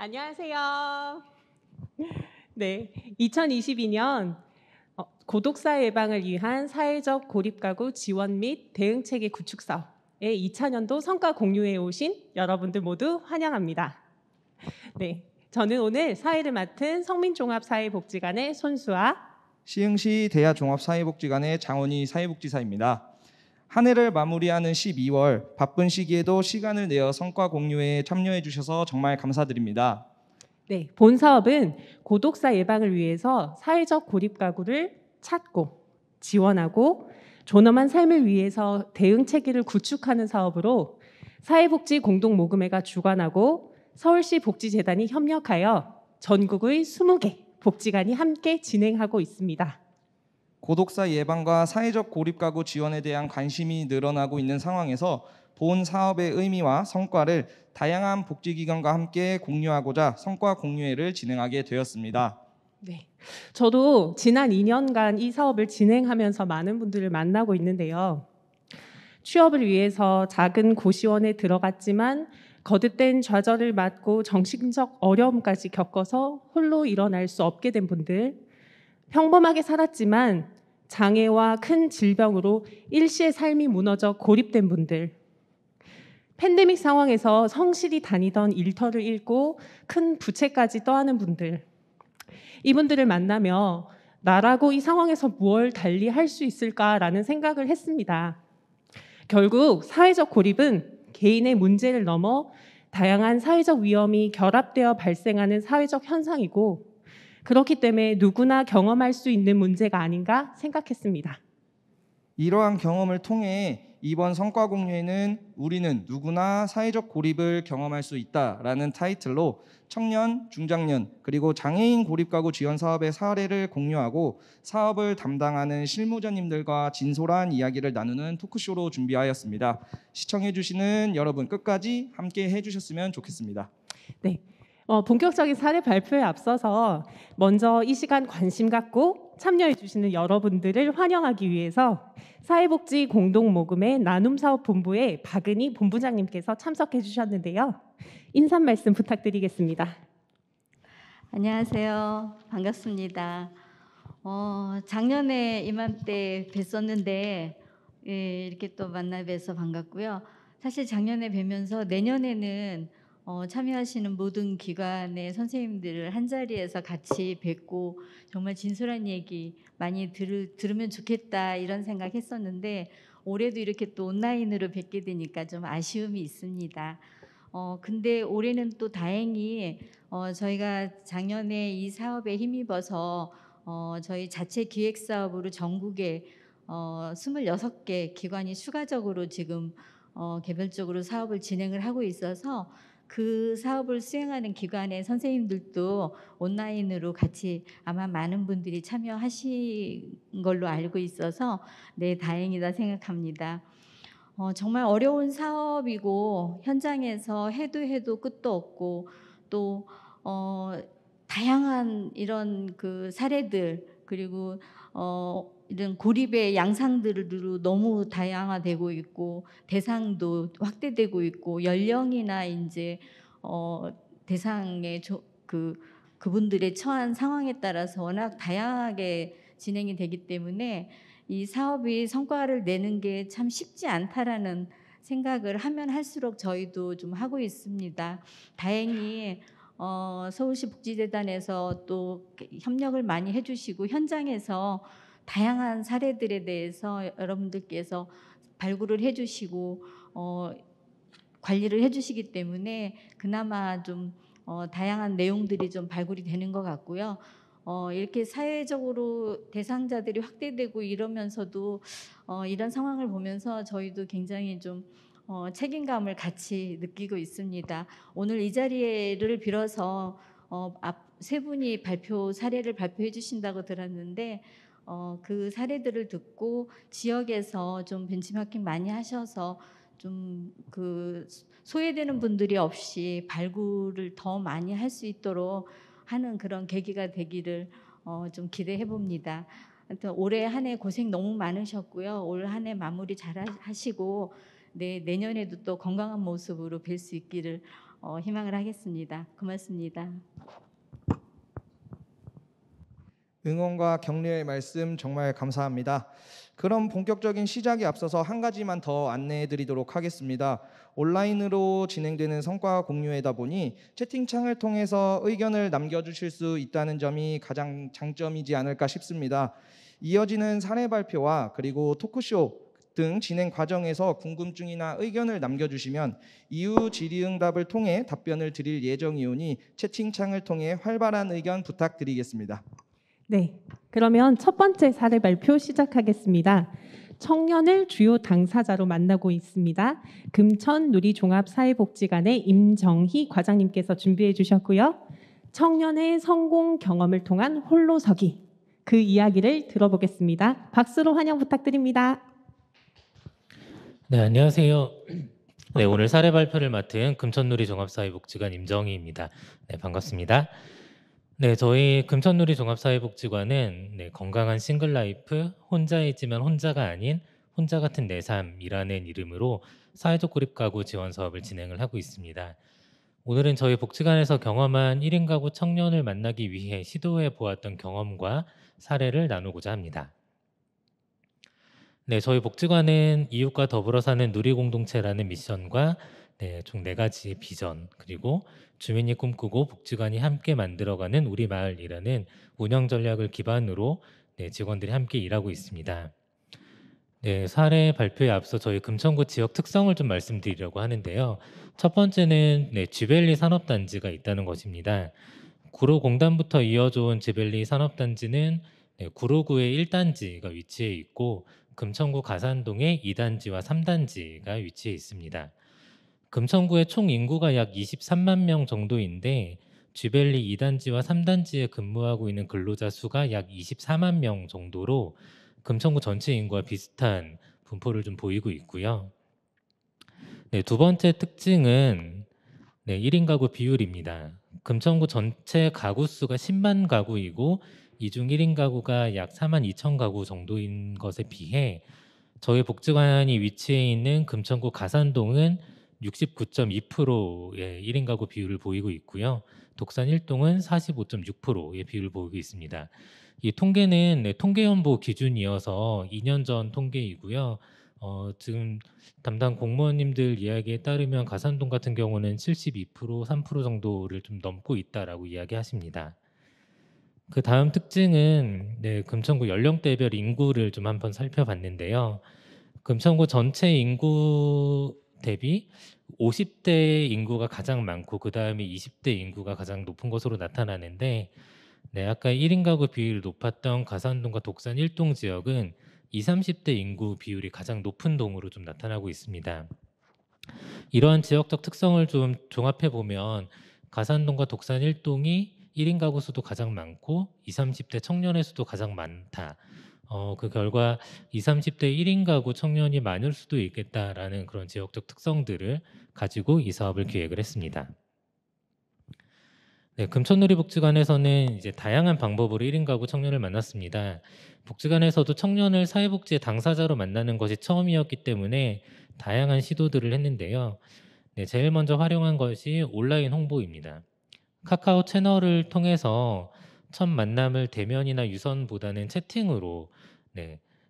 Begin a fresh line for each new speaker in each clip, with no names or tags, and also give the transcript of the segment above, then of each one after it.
안녕하세요. 네, 2022년 고독사 예방을 위한 사회적 고립가구 지원 및 대응체계 구축 사업의 2차년도 성과 공유에 오신 여러분들 모두 환영합니다. 네, 저는 오늘 사회를 맡은 성민종합사회복지관의 손수아,
시흥시 대하종합사회복지관의 장원희 사회복지사입니다. 한 해를 마무리하는 12월 바쁜 시기에도 시간을 내어 성과 공유에 참여해 주셔서 정말 감사드립니다.
네, 본 사업은 고독사 예방을 위해서 사회적 고립가구를 찾고 지원하고 존엄한 삶을 위해서 대응체계를 구축하는 사업으로 사회복지 공동모금회가 주관하고 서울시 복지재단이 협력하여 전국의 20개 복지관이 함께 진행하고 있습니다.
고독사 예방과 사회적 고립가구 지원에 대한 관심이 늘어나고 있는 상황에서 본 사업의 의미와 성과를 다양한 복지기관과 함께 공유하고자 성과 공유회를 진행하게 되었습니다.
네, 저도 지난 2년간 이 사업을 진행하면서 많은 분들을 만나고 있는데요. 취업을 위해서 작은 고시원에 들어갔지만 거듭된 좌절을 맞고 정신적 어려움까지 겪어서 홀로 일어날 수 없게 된 분들, 평범하게 살았지만 장애와 큰 질병으로 일시의 삶이 무너져 고립된 분들, 팬데믹 상황에서 성실히 다니던 일터를 잃고 큰 부채까지 떠안은 분들, 이분들을 만나며 나라고 이 상황에서 무엇을 달리 할 수 있을까라는 생각을 했습니다. 결국 사회적 고립은 개인의 문제를 넘어 다양한 사회적 위험이 결합되어 발생하는 사회적 현상이고, 그렇기 때문에 누구나 경험할 수 있는 문제가 아닌가 생각했습니다.
이러한 경험을 통해 이번 성과 공유회는 우리는 누구나 사회적 고립을 경험할 수 있다라는 타이틀로 청년, 중장년, 그리고 장애인 고립가구 지원 사업의 사례를 공유하고 사업을 담당하는 실무자님들과 진솔한 이야기를 나누는 토크쇼로 준비하였습니다. 시청해주시는 여러분 끝까지 함께 해주셨으면 좋겠습니다.
네, 본격적인 사례 발표에 앞서서 먼저 이 시간 관심 갖고 참여해 주시는 여러분들을 환영하기 위해서 사회복지 공동모금의 나눔사업본부의 박은희 본부장님께서 참석해 주셨는데요. 인사 말씀 부탁드리겠습니다.
안녕하세요. 반갑습니다. 작년에 이맘때 뵀었는데 이렇게 또 만나 뵈서 반갑고요. 사실 작년에 뵈면서 내년에는 참여하시는 모든 기관의 선생님들을 한자리에서 같이 뵙고 정말 진솔한 얘기 많이 들으면 좋겠다 이런 생각했었는데 올해도 이렇게 또 온라인으로 뵙게 되니까 좀 아쉬움이 있습니다. 근데 올해는 또 다행히 저희가 작년에 이 사업에 힘입어서 저희 자체 기획 사업으로 전국에 26개 기관이 추가적으로 지금 개별적으로 사업을 진행을 하고 있어서 그 사업을 수행하는 기관의 선생님들도 온라인으로 같이 아마 많은 분들이 참여하신 걸로 알고 있어서 네, 다행이다 생각합니다. 정말 어려운 사업이고 현장에서 해도 끝도 없고 또 다양한 이런 그 사례들 그리고 이런 고립의 양상들로 너무 다양화되고 있고 대상도 확대되고 있고 연령이나 이제 대상의 그분들의 처한 상황에 따라서 워낙 다양하게 진행이 되기 때문에 이 사업이 성과를 내는 게 참 쉽지 않다라는 생각을 하면 할수록 저희도 좀 하고 있습니다. 다행히 서울시 복지재단에서 또 협력을 많이 해주시고 현장에서 다양한 사례들에 대해서 여러분들께서 발굴을 해주시고 관리를 해주시기 때문에 그나마 좀 다양한 내용들이 좀 발굴이 되는 것 같고요. 이렇게 사회적으로 대상자들이 확대되고 이러면서도 이런 상황을 보면서 저희도 굉장히 좀 책임감을 같이 느끼고 있습니다. 오늘 이 자리를 빌어서 세 분이 사례를 발표해 주신다고 들었는데 그 사례들을 듣고 지역에서 좀 벤치마킹 많이 하셔서 좀 그 소외되는 분들이 없이 발굴을 더 많이 할 수 있도록 하는 그런 계기가 되기를 좀 기대해 봅니다. 하여튼 올해 한 해 고생 너무 많으셨고요. 올 한 해 마무리 잘 하시고 내년에도 또 건강한 모습으로 뵐 수 있기를 희망을 하겠습니다. 고맙습니다.
응원과 격려의 말씀 정말 감사합니다. 그럼 본격적인 시작에 앞서서 한 가지만 더 안내해 드리도록 하겠습니다. 온라인으로 진행되는 성과 공유회다 보니 채팅창을 통해서 의견을 남겨주실 수 있다는 점이 가장 장점이지 않을까 싶습니다. 이어지는 사례 발표와 그리고 토크쇼 등 진행 과정에서 궁금증이나 의견을 남겨주시면 이후 질의응답을 통해 답변을 드릴 예정이오니 채팅창을 통해 활발한 의견 부탁드리겠습니다.
네, 그러면 첫 번째 사례 발표 시작하겠습니다. 청년을 주요 당사자로 만나고 있습니다. 금천누리종합사회복지관의 임정희 과장님께서 준비해 주셨고요. 청년의 성공 경험을 통한 홀로서기, 그 이야기를 들어보겠습니다. 박수로 환영 부탁드립니다.
네, 안녕하세요. 네, 오늘 사례 발표를 맡은 금천누리종합사회복지관 임정희입니다. 네, 반갑습니다. 네, 저희 금천누리종합사회복지관은 건강한 싱글라이프, 혼자이지만 혼자가 아닌 혼자 같은 내 삶이라는 이름으로 사회적 고립 가구 지원 사업을 진행을 하고 있습니다. 오늘은 저희 복지관에서 경험한 1인 가구 청년을 만나기 위해 시도해 보았던 경험과 사례를 나누고자 합니다. 네, 저희 복지관은 이웃과 더불어 사는 누리공동체라는 미션과 총 4가지의 비전, 그리고 주민이 꿈꾸고 복지관이 함께 만들어가는 우리 마을이라는 운영 전략을 기반으로 직원들이 함께 일하고 있습니다. 네, 사례 발표에 앞서 저희 금천구 지역 특성을 좀 말씀드리려고 하는데요. 첫 번째는 쥐벨리 산업단지가 있다는 것입니다. 구로공단부터 이어져 온 쥐벨리 산업단지는 구로구의 1단지가 위치해 있고 금천구 가산동에 2단지와 3단지가 위치해 있습니다. 금천구의 총 인구가 약 23만 명 정도인데 쥐벨리 2단지와 3단지에 근무하고 있는 근로자 수가 약 24만 명 정도로 금천구 전체 인구와 비슷한 분포를 좀 보이고 있고요. 네, 두 번째 특징은 1인 가구 비율입니다. 금천구 전체 가구 수가 10만 가구이고 이 중 1인 가구가 약 4만 2천 가구 정도인 것에 비해 저희 복지관이 위치해 있는 금천구 가산동은 69.2%의 1인 가구 비율을 보이고 있고요. 독산 1동은 45.6%의 비율을 보이고 있습니다. 이 통계는 통계연보 기준이어서 2년 전 통계이고요. 지금 담당 공무원님들 이야기에 따르면 가산동 같은 경우는 72%, 3% 정도를 좀 넘고 있다라고 이야기하십니다. 그 다음 특징은 금천구 연령대별 인구를 좀 한번 살펴봤는데요. 금천구 전체 인구 대비 50대 인구가 가장 많고 그 다음에 20대 인구가 가장 높은 것으로 나타나는데 아까 1인 가구 비율이 높았던 가산동과 독산 1동 지역은 20, 30대 인구 비율이 가장 높은 동으로 좀 나타나고 있습니다. 이러한 지역적 특성을 좀 종합해 보면 가산동과 독산 1동이 1인 가구 수도 가장 많고 20, 30대 청년의 수도 가장 많다. 그 결과 20, 30대 1인 가구 청년이 많을 수도 있겠다라는 그런 지역적 특성들을 가지고 이 사업을 기획을 했습니다. 네, 금천누리복지관에서는 이제 다양한 방법으로 1인 가구 청년을 만났습니다. 복지관에서도 청년을 사회복지의 당사자로 만나는 것이 처음이었기 때문에 다양한 시도들을 했는데요. 제일 먼저 활용한 것이 온라인 홍보입니다. 카카오 채널을 통해서 첫 만남을 대면이나 유선보다는 채팅으로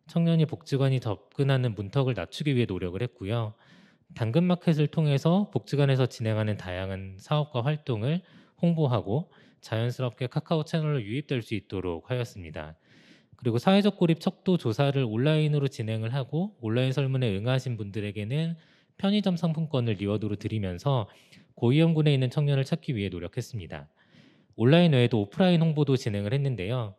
청년이 복지관이 접근하는 문턱을 낮추기 위해 노력을 했고요. 당근마켓을 통해서 복지관에서 진행하는 다양한 사업과 활동을 홍보하고 자연스럽게 카카오 채널로 유입될 수 있도록 하였습니다. 그리고 사회적 고립 척도 조사를 온라인으로 진행을 하고 온라인 설문에 응하신 분들에게는 편의점 상품권을 리워드로 드리면서 고위험군에 있는 청년을 찾기 위해 노력했습니다. 온라인 외에도 오프라인 홍보도 진행을 했는데요.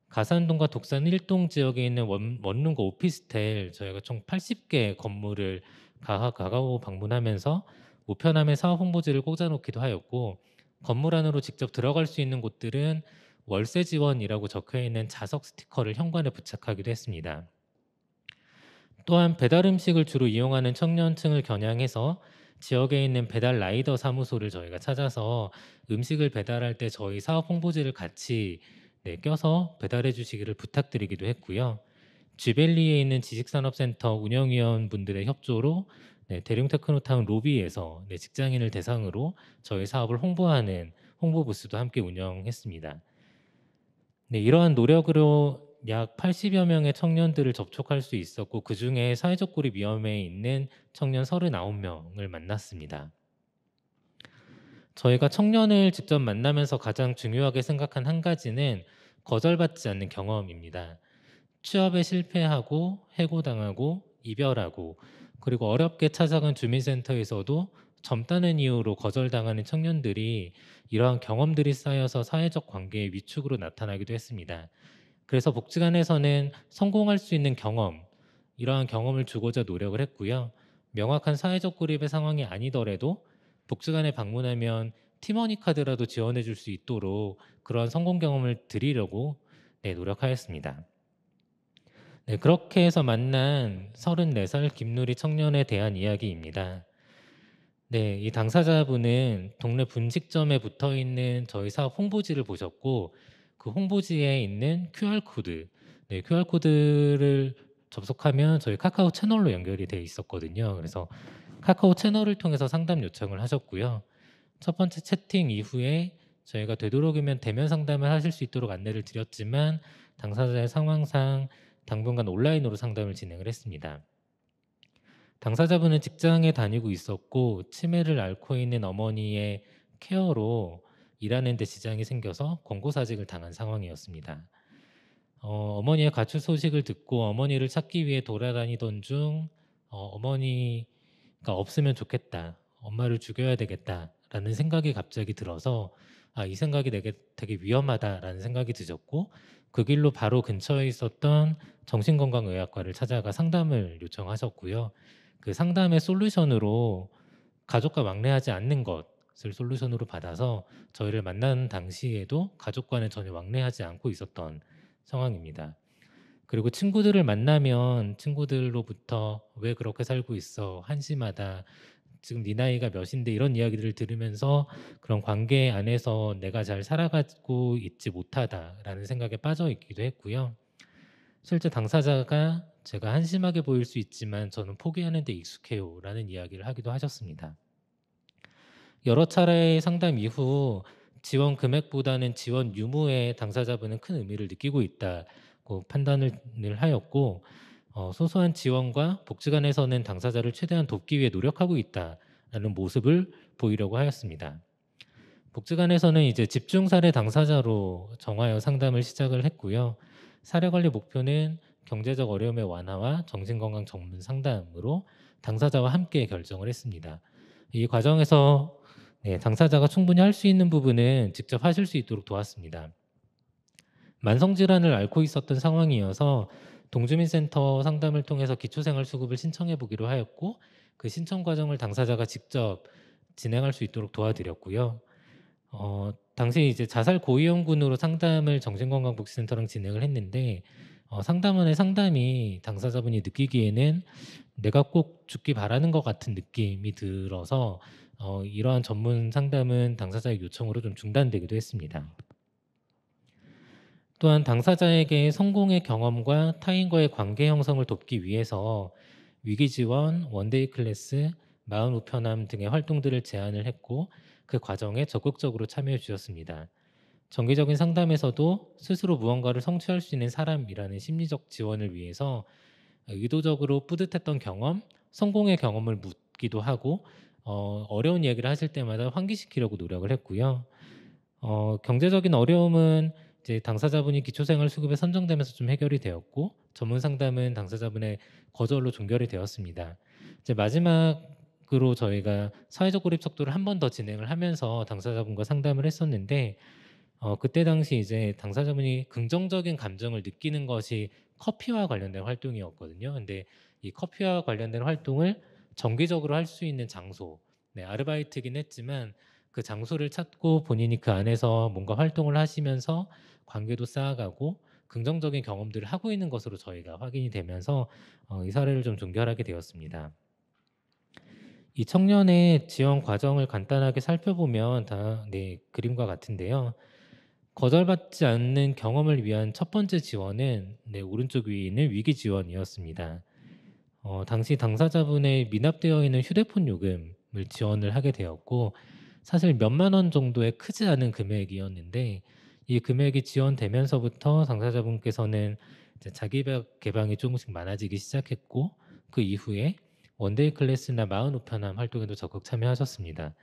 가산동과 독산 1동 지역에 있는 원룸과 오피스텔 저희가 총 80개 건물을 가가오 방문하면서 우편함에 사업 홍보지를 꽂아놓기도 하였고 건물 안으로 직접 들어갈 수 있는 곳들은 월세 지원이라고 적혀있는 자석 스티커를 현관에 부착하기도 했습니다. 또한 배달 음식을 주로 이용하는 청년층을 겨냥해서 지역에 있는 배달 라이더 사무소를 저희가 찾아서 음식을 배달할 때 저희 사업 홍보지를 같이 껴서 배달해 주시기를 부탁드리기도 했고요. 쥐벨리에 있는 지식산업센터 운영위원분들의 협조로 대륙 테크노타운 로비에서 직장인을 대상으로 저희 사업을 홍보하는 홍보 부스도 함께 운영했습니다. 이러한 노력으로 약 80여 명의 청년들을 접촉할 수 있었고 그중에 사회적 고립 위험에 있는 청년 39명을 만났습니다. 저희가 청년을 직접 만나면서 가장 중요하게 생각한 한 가지는 거절받지 않는 경험입니다. 취업에 실패하고 해고당하고 이별하고 그리고 어렵게 찾아간 주민센터에서도 젊다는 이유로 거절당하는 청년들이 이러한 경험들이 쌓여서 사회적 관계의 위축으로 나타나기도 했습니다. 그래서 복지관에서는 성공할 수 있는 경험, 이러한 경험을 주고자 노력을 했고요. 명확한 사회적 고립의 상황이 아니더라도 복지관에 방문하면 팀원이 카드라도 지원해 줄 수 있도록 그러한 성공 경험을 드리려고 노력하였습니다. 그렇게 해서 만난 34살 김누리 청년에 대한 이야기입니다. 이 당사자분은 동네 분식점에 붙어 있는 저희 사업 홍보지를 보셨고 그 홍보지에 있는 QR코드, QR코드를 접속하면 저희 카카오 채널로 연결이 돼 있었거든요. 그래서 카카오 채널을 통해서 상담 요청을 하셨고요. 첫 번째 채팅 이후에 저희가 되도록이면 대면 상담을 하실 수 있도록 안내를 드렸지만 당사자의 상황상 당분간 온라인으로 상담을 진행을 했습니다. 당사자분은 직장에 다니고 있었고 치매를 앓고 있는 어머니의 케어로 일하는 데 지장이 생겨서 권고사직을 당한 상황이었습니다. 어머니의 가출 소식을 듣고 어머니를 찾기 위해 돌아다니던 중 어머니가 없으면 좋겠다, 엄마를 죽여야 되겠다라는 생각이 갑자기 들어서 이 생각이 되게 위험하다라는 생각이 드셨고 그 길로 바로 근처에 있었던 정신건강의학과를 찾아가 상담을 요청하셨고요. 그 상담의 솔루션으로 가족과 왕래하지 않는 것을 솔루션으로 받아서 저희를 만난 당시에도 가족과는 전혀 왕래하지 않고 있었던 상황입니다. 그리고 친구들을 만나면 친구들로부터 왜 그렇게 살고 있어? 한심하다. 지금 네 나이가 몇인데 이런 이야기들을 들으면서 그런 관계 안에서 내가 잘 살아가고 있지 못하다라는 생각에 빠져 있기도 했고요. 실제 당사자가 제가 한심하게 보일 수 있지만 저는 포기하는 데 익숙해요 라는 이야기를 하기도 하셨습니다. 여러 차례의 상담 이후 지원 금액보다는 지원 유무에 당사자분은 큰 의미를 느끼고 있다고 판단을 하였고 소소한 지원과 복지관에서는 당사자를 최대한 돕기 위해 노력하고 있다라는 모습을 보이려고 하였습니다. 복지관에서는 이제 집중 사례 당사자로 정하여 상담을 시작을 했고요. 사례 관리 목표는 경제적 어려움의 완화와 정신건강 전문 상담으로 당사자와 함께 결정을 했습니다. 이 과정에서 당사자가 충분히 할 수 있는 부분은 직접 하실 수 있도록 도왔습니다. 만성질환을 앓고 있었던 상황이어서 동주민센터 상담을 통해서 기초생활수급을 신청해 보기로 하였고 그 신청 과정을 당사자가 직접 진행할 수 있도록 도와드렸고요. 당시 이제 자살 고위험군으로 상담을 정신건강복지센터랑 진행을 했는데 상담원의 상담이 당사자분이 느끼기에는 내가 꼭 죽기 바라는 것 같은 느낌이 들어서 이러한 전문 상담은 당사자의 요청으로 좀 중단되기도 했습니다. 또한 당사자에게 성공의 경험과 타인과의 관계 형성을 돕기 위해서 위기지원, 원데이 클래스, 마을 우편함 등의 활동들을 제안을 했고 그 과정에 적극적으로 참여해 주셨습니다. 정기적인 상담에서도 스스로 무언가를 성취할 수 있는 사람이라는 심리적 지원을 위해서 의도적으로 뿌듯했던 경험, 성공의 경험을 묻기도 하고 어려운 이야기를 하실 때마다 환기시키려고 노력을 했고요. 경제적인 어려움은 이제 당사자분이 기초생활수급에 선정되면서 좀 해결이 되었고 전문 상담은 당사자분의 거절로 종결이 되었습니다. 이제 마지막으로 저희가 사회적 고립 척도를 한 번 더 진행을 하면서 당사자분과 상담을 했었는데 그때 당시 이제 당사자분이 긍정적인 감정을 느끼는 것이 커피와 관련된 활동이었거든요. 근데 이 커피와 관련된 활동을 정기적으로 할 수 있는 장소, 아르바이트긴 했지만 그 장소를 찾고 본인이 그 안에서 뭔가 활동을 하시면서 관계도 쌓아가고 긍정적인 경험들을 하고 있는 것으로 저희가 확인이 되면서 이 사례를 좀 종결하게 되었습니다. 이 청년의 지원 과정을 간단하게 살펴보면 다 그림과 같은데요. 거절받지 않는 경험을 위한 첫 번째 지원은 오른쪽 위에 있는 위기 지원이었습니다. 당시 당사자분의 미납되어 있는 휴대폰 요금을 지원을 하게 되었고 사실 몇만 원 정도의 크지 않은 금액이었는데 이 금액이 지원되면서부터 당사자분께서는 이제 자기 개방이 조금씩 많아지기 시작했고 그 이후에 원데이 클래스나 마흔 우편함 활동에도 적극 참여하셨습니다.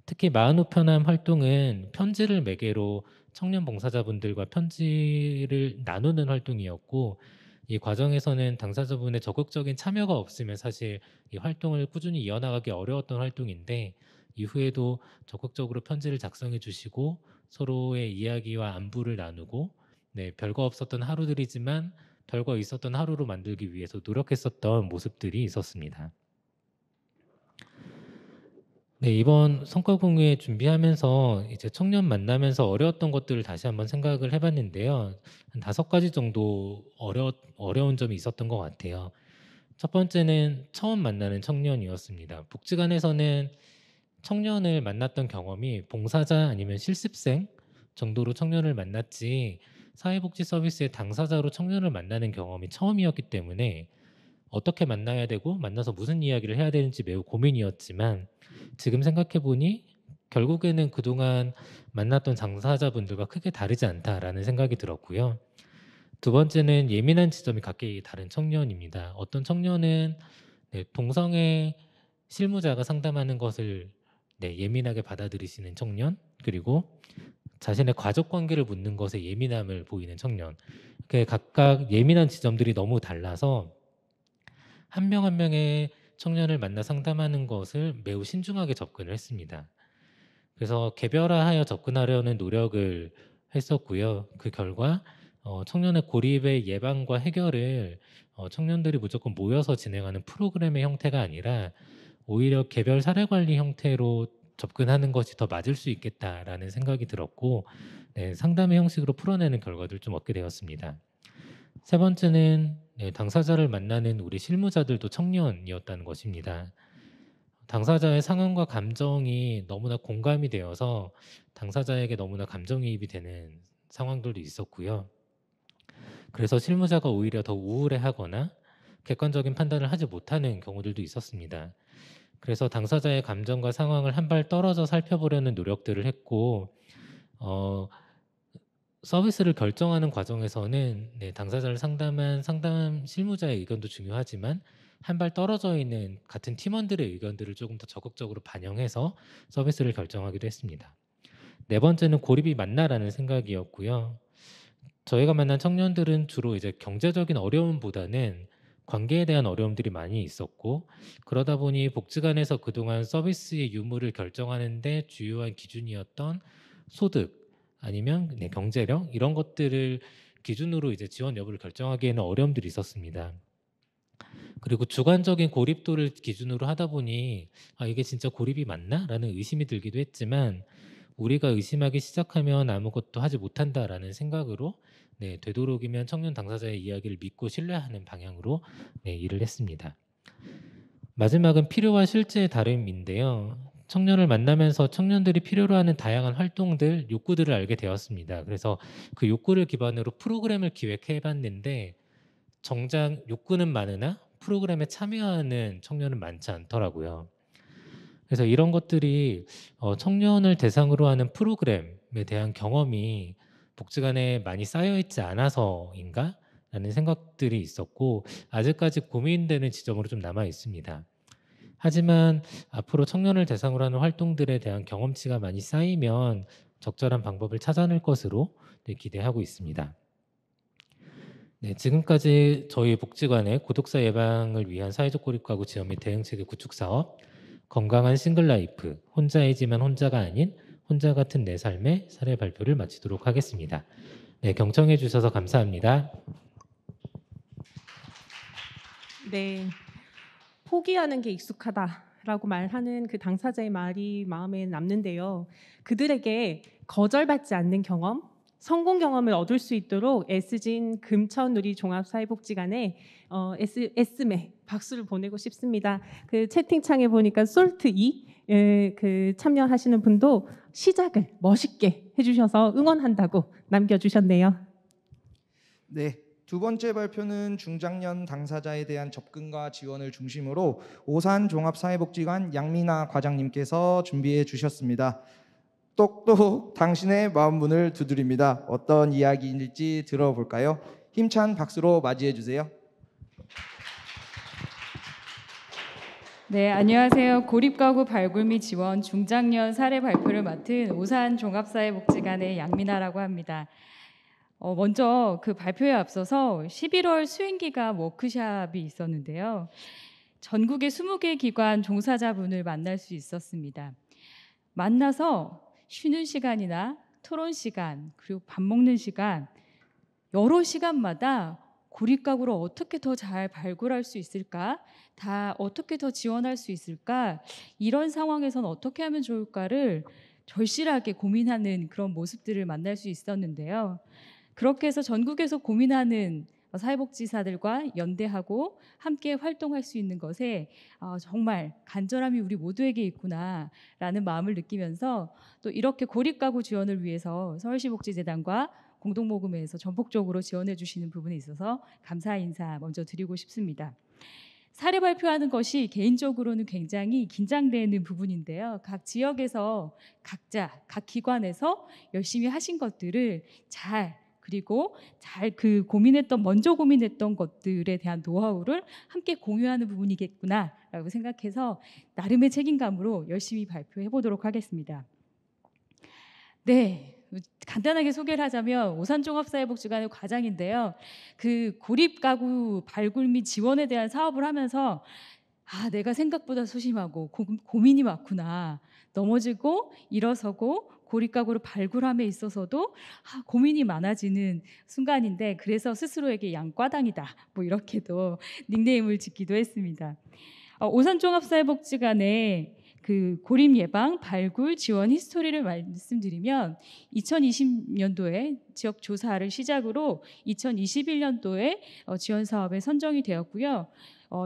특히 마흔 우편함 활동은 편지를 매개로 청년 봉사자분들과 편지를 나누는 활동이었고 이 과정에서는 당사자분의 적극적인 참여가 없으면 사실 이 활동을 꾸준히 이어나가기 어려웠던 활동인데 이후에도 적극적으로 편지를 작성해 주시고 서로의 이야기와 안부를 나누고 별거 없었던 하루들이지만 별거 있었던 하루로 만들기 위해서 노력했었던 모습들이 있었습니다. 이번 성과 공유회 준비하면서 이제 청년 만나면서 어려웠던 것들을 다시 한번 생각을 해봤는데요. 한 5가지 정도 어려운 점이 있었던 것 같아요. 첫 번째는 처음 만나는 청년이었습니다. 복지관에서는 청년을 만났던 경험이 봉사자 아니면 실습생 정도로 청년을 만났지 사회복지 서비스의 당사자로 청년을 만나는 경험이 처음이었기 때문에 어떻게 만나야 되고 만나서 무슨 이야기를 해야 되는지 매우 고민이었지만 지금 생각해보니 결국에는 그동안 만났던 당사자분들과 크게 다르지 않다라는 생각이 들었고요. 두 번째는 예민한 지점이 각기 다른 청년입니다. 어떤 청년은 동성애 실무자가 상담하는 것을 예민하게 받아들이시는 청년, 그리고 자신의 가족 관계를 묻는 것에 예민함을 보이는 청년. 각각 예민한 지점들이 너무 달라서 한 명 한 명의 청년을 만나 상담하는 것을 매우 신중하게 접근을 했습니다. 그래서 개별화하여 접근하려는 노력을 했었고요. 그 결과 청년의 고립의 예방과 해결을 청년들이 무조건 모여서 진행하는 프로그램의 형태가 아니라 오히려 개별 사례관리 형태로 접근하는 것이 더 맞을 수 있겠다라는 생각이 들었고 상담의 형식으로 풀어내는 결과를 좀 얻게 되었습니다. 세 번째는 당사자를 만나는 우리 실무자들도 청년이었다는 것입니다. 당사자의 상황과 감정이 너무나 공감이 되어서 당사자에게 너무나 감정이입이 되는 상황들도 있었고요. 그래서 실무자가 오히려 더 우울해하거나 객관적인 판단을 하지 못하는 경우들도 있었습니다. 그래서 당사자의 감정과 상황을 한 발 떨어져 살펴보려는 노력들을 했고 서비스를 결정하는 과정에서는 당사자를 상담한 상담 실무자의 의견도 중요하지만 한 발 떨어져 있는 같은 팀원들의 의견들을 조금 더 적극적으로 반영해서 서비스를 결정하기도 했습니다. 네 번째는 고립이 맞나라는 생각이었고요. 저희가 만난 청년들은 주로 이제 경제적인 어려움보다는 관계에 대한 어려움들이 많이 있었고 그러다 보니 복지관에서 그동안 서비스의 유무를 결정하는 데 주요한 기준이었던 소득 아니면 경제력 이런 것들을 기준으로 이제 지원 여부를 결정하기에는 어려움들이 있었습니다. 그리고 주관적인 고립도를 기준으로 하다 보니 이게 진짜 고립이 맞나? 라는 의심이 들기도 했지만 우리가 의심하기 시작하면 아무것도 하지 못한다라는 생각으로 되도록이면 청년 당사자의 이야기를 믿고 신뢰하는 방향으로 일을 했습니다. 마지막은 필요와 실제의 다름인데요. 청년을 만나면서 청년들이 필요로 하는 다양한 활동들, 욕구들을 알게 되었습니다. 그래서 그 욕구를 기반으로 프로그램을 기획해봤는데 정작 욕구는 많으나 프로그램에 참여하는 청년은 많지 않더라고요. 그래서 이런 것들이 청년을 대상으로 하는 프로그램에 대한 경험이 복지관에 많이 쌓여있지 않아서인가? 라는 생각들이 있었고 아직까지 고민되는 지점으로 좀 남아 있습니다. 하지만 앞으로 청년을 대상으로 하는 활동들에 대한 경험치가 많이 쌓이면 적절한 방법을 찾아낼 것으로 기대하고 있습니다. 지금까지 저희 복지관의 고독사 예방을 위한 사회적 고립가구 지원 및 대응체계 구축 사업 건강한 싱글라이프 혼자이지만 혼자가 아닌 혼자 같은 내 삶의 사례 발표를 마치도록 하겠습니다. 경청해 주셔서 감사합니다.
네, 포기하는 게 익숙하다라고 말하는 그 당사자의 말이 마음에 남는데요. 그들에게 거절받지 않는 경험, 성공 경험을 얻을 수 있도록 애쓰진 금천누리 종합사회복지관에 애씀에 박수를 보내고 싶습니다. 그 채팅창에 보니까 솔트2 그 참여하시는 분도 시작을 멋있게 해주셔서 응원한다고 남겨주셨네요.
네, 두 번째 발표는 중장년 당사자에 대한 접근과 지원을 중심으로 오산종합사회복지관 양미나 과장님께서 준비해 주셨습니다. 똑똑 당신의 마음 문을 두드립니다. 어떤 이야기일지 들어볼까요? 힘찬 박수로 맞이해 주세요.
네, 안녕하세요. 고립가구 발굴 및 지원 중장년 사례 발표를 맡은 오산종합사회복지관의 양미나라고 합니다. 먼저 그 발표에 앞서서 11월 수행기가 워크숍이 있었는데요. 전국의 20개 기관 종사자분을 만날 수 있었습니다. 만나서 쉬는 시간이나 토론 시간, 그리고 밥 먹는 시간, 여러 시간마다 고립가구를 어떻게 더 잘 발굴할 수 있을까? 다 어떻게 더 지원할 수 있을까? 이런 상황에서는 어떻게 하면 좋을까를 절실하게 고민하는 그런 모습들을 만날 수 있었는데요. 그렇게 해서 전국에서 고민하는 사회복지사들과 연대하고 함께 활동할 수 있는 것에 정말 간절함이 우리 모두에게 있구나라는 마음을 느끼면서 또 이렇게 고립가구 지원을 위해서 서울시복지재단과 공동모금회에서 전폭적으로 지원해 주시는 부분에 있어서 감사 인사 먼저 드리고 싶습니다. 사례 발표하는 것이 개인적으로는 굉장히 긴장되는 부분인데요. 각 지역에서 각자, 각 기관에서 열심히 하신 것들을 그리고 잘 먼저 고민했던 것들에 대한 노하우를 함께 공유하는 부분이겠구나라고 생각해서 나름의 책임감으로 열심히 발표해 보도록 하겠습니다. 네, 간단하게 소개를 하자면 오산종합사회복지관의 과장인데요. 그 고립가구 발굴 및 지원에 대한 사업을 하면서 내가 생각보다 소심하고 고민이 많구나. 넘어지고 일어서고 고립가구를 발굴함에 있어서도 고민이 많아지는 순간인데 그래서 스스로에게 양과당이다. 뭐 이렇게도 닉네임을 짓기도 했습니다. 오산종합사회복지관의 그 고립 예방, 발굴, 지원 히스토리를 말씀드리면 2020년도에 지역 조사를 시작으로 2021년도에 지원 사업에 선정이 되었고요.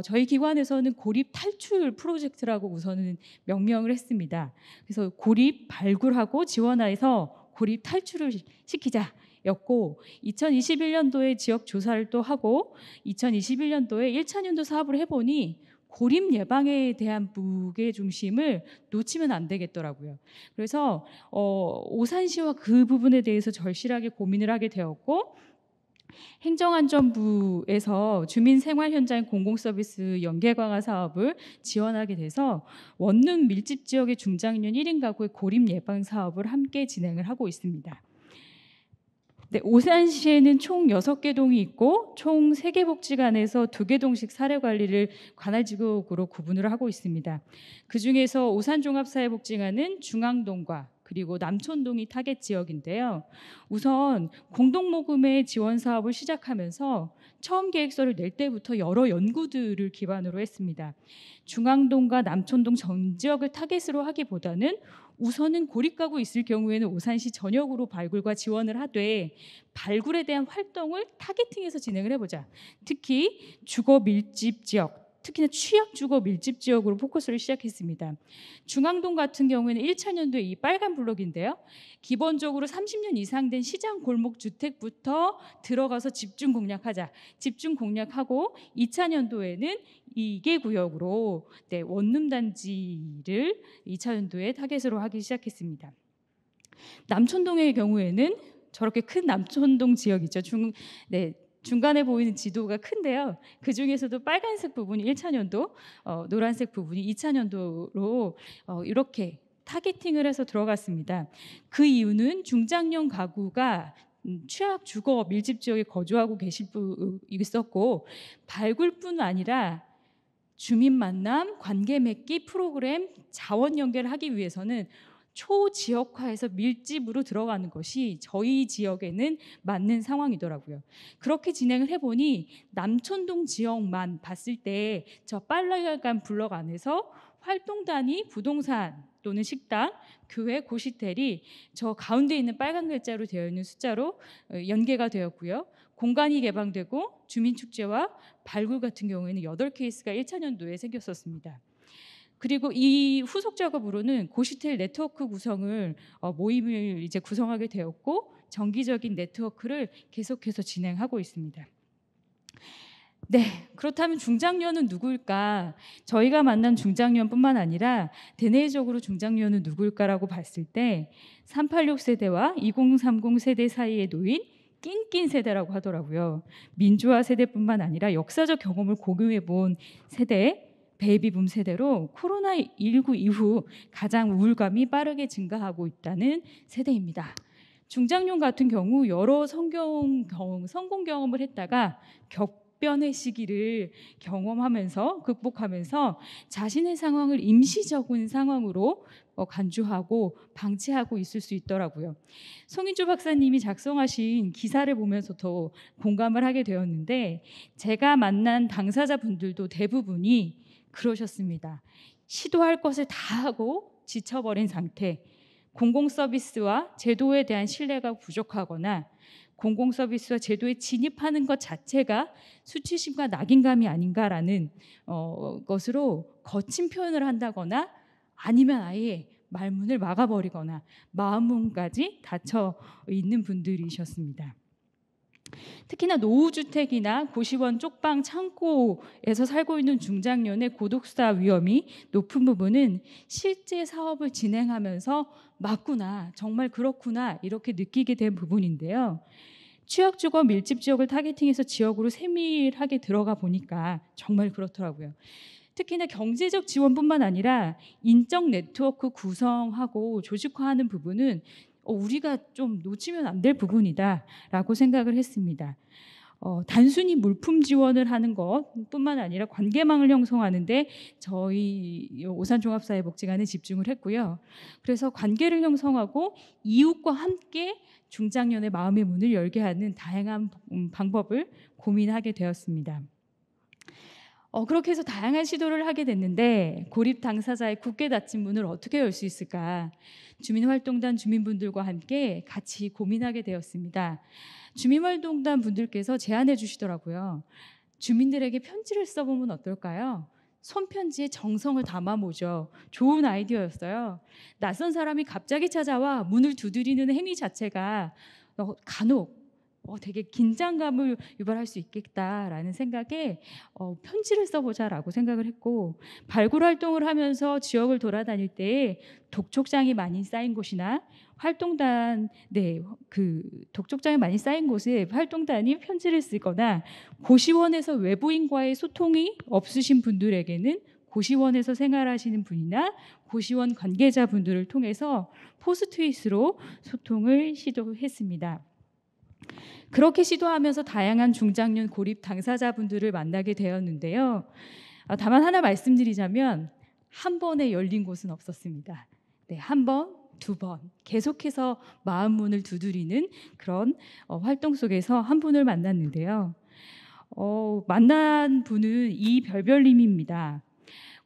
저희 기관에서는 고립 탈출 프로젝트라고 우선은 명명을 했습니다. 그래서 고립 발굴하고 지원해서 고립 탈출을 시키자였고 2021년도에 지역 조사를 또 하고 2021년도에 1차년도 사업을 해보니 고립 예방에 대한 무게 중심을 놓치면 안 되겠더라고요. 그래서 오산시와 그 부분에 대해서 절실하게 고민을 하게 되었고 행정안전부에서 주민생활현장 공공서비스 연계 강화 사업을 지원하게 돼서 원룸 밀집 지역의 중장년 1인 가구의 고립 예방 사업을 함께 진행을 하고 있습니다. 네, 오산시에는 총 6개 동이 있고 총 3개 복지관에서 2개 동씩 사례관리를 관할지역으로 구분을 하고 있습니다. 그중에서 오산종합사회복지관은 중앙동과 그리고 남촌동이 타겟 지역인데요. 우선 공동모금회 지원 사업을 시작하면서 처음 계획서를 낼 때부터 여러 연구들을 기반으로 했습니다. 중앙동과 남촌동 전 지역을 타겟으로 하기보다는 우선은 고립가구 있을 경우에는 오산시 전역으로 발굴과 지원을 하되 발굴에 대한 활동을 타겟팅해서 진행을 해보자. 특히 주거 밀집 지역, 특히나 취약 주거 밀집 지역으로 포커스를 시작했습니다. 중앙동 같은 경우에는 1차년도에 이 빨간 블록인데요. 기본적으로 30년 이상 된 시장 골목 주택부터 들어가서 집중 공략하자. 집중 공략하고 2차년도에는 2개 구역으로 원룸 단지를 2차년도에 타겟으로 하기 시작했습니다. 남촌동의 경우에는 저렇게 큰 남촌동 지역이죠. 중간에 보이는 지도가 큰데요. 그 중에서도 빨간색 부분이 1차년도, 노란색 부분이 2차년도로 이렇게 타겟팅을 해서 들어갔습니다. 그 이유는 중장년 가구가 취약 주거 밀집 지역에 거주하고 계실 분 있었고 발굴뿐 아니라 주민 만남, 관계 맺기 프로그램, 자원 연계를 하기 위해서는 초지역화해서 밀집으로 들어가는 것이 저희 지역에는 맞는 상황이더라고요. 그렇게 진행을 해보니 남촌동 지역만 봤을 때 저 빨간 블럭 안에서 활동단위, 부동산 또는 식당, 교회, 고시텔이 저 가운데 있는 빨간 글자로 되어 있는 숫자로 연계가 되었고요. 공간이 개방되고 주민축제와 발굴 같은 경우에는 8케이스가 1차년도에 생겼었습니다. 그리고 이 후속 작업으로는 고시텔 네트워크 구성을 모임을 이제 구성하게 되었고 정기적인 네트워크를 계속해서 진행하고 있습니다. 네, 그렇다면 중장년은 누구일까? 저희가 만난 중장년뿐만 아니라 대내적으로 중장년은 누구일까라고 봤을 때 386 세대와 2030 세대 사이에 놓인 낀낀 세대라고 하더라고요. 민주화 세대뿐만 아니라 역사적 경험을 공유해 본 세대, 베이비붐 세대로 코로나19 이후 가장 우울감이 빠르게 증가하고 있다는 세대입니다. 중장년 같은 경우 여러 성공 경험을 했다가 격변의 시기를 경험하면서 극복하면서 자신의 상황을 임시적인 상황으로 간주하고 방치하고 있을 수 있더라고요. 송인주 박사님이 작성하신 기사를 보면서 더 공감을 하게 되었는데 제가 만난 당사자분들도 대부분이 그러셨습니다. 시도할 것을 다 하고 지쳐버린 상태, 공공 서비스와 제도에 대한 신뢰가 부족하거나 공공 서비스와 제도에 진입하는 것 자체가 수치심과 낙인감이 아닌가라는 것으로 거친 표현을 한다거나 아니면 아예 말문을 막아버리거나 마음문까지 닫혀 있는 분들이셨습니다. 특히나 노후주택이나 고시원 쪽방 창고에서 살고 있는 중장년의 고독사 위험이 높은 부분은 실제 사업을 진행하면서 맞구나, 정말 그렇구나 이렇게 느끼게 된 부분인데요. 취약주거 밀집 지역을 타겟팅해서 지역으로 세밀하게 들어가 보니까 정말 그렇더라고요. 특히나 경제적 지원뿐만 아니라 인적 네트워크 구성하고 조직화하는 부분은 우리가 좀 놓치면 안 될 부분이다라고 생각을 했습니다. 단순히 물품 지원을 하는 것뿐만 아니라 관계망을 형성하는데 저희 오산종합사회복지관에 집중을 했고요. 그래서 관계를 형성하고 이웃과 함께 중장년의 마음의 문을 열게 하는 다양한 방법을 고민하게 되었습니다. 그렇게 해서 다양한 시도를 하게 됐는데 고립 당사자의 굳게 닫힌 문을 어떻게 열 수 있을까? 주민활동단 주민분들과 함께 같이 고민하게 되었습니다. 주민활동단 분들께서 제안해 주시더라고요. 주민들에게 편지를 써보면 어떨까요? 손편지에 정성을 담아보죠. 좋은 아이디어였어요. 낯선 사람이 갑자기 찾아와 문을 두드리는 행위 자체가 간혹 되게 긴장감을 유발할 수 있겠다라는 생각에 편지를 써보자라고 생각을 했고 발굴 활동을 하면서 지역을 돌아다닐 때 독촉장이 많이 쌓인 곳이나 활동단 그 독촉장이 많이 쌓인 곳에 활동단이 편지를 쓰거나 고시원에서 외부인과의 소통이 없으신 분들에게는 고시원에서 생활하시는 분이나 고시원 관계자분들을 통해서 포스트잇으로 소통을 시도했습니다. 그렇게 시도하면서 다양한 중장년 고립 당사자분들을 만나게 되었는데요. 다만 하나 말씀드리자면 한 번에 열린 곳은 없었습니다. 네, 한 번, 두 번 계속해서 마음 문을 두드리는 그런 활동 속에서 한 분을 만났는데요. 만난 분은 이별별님입니다.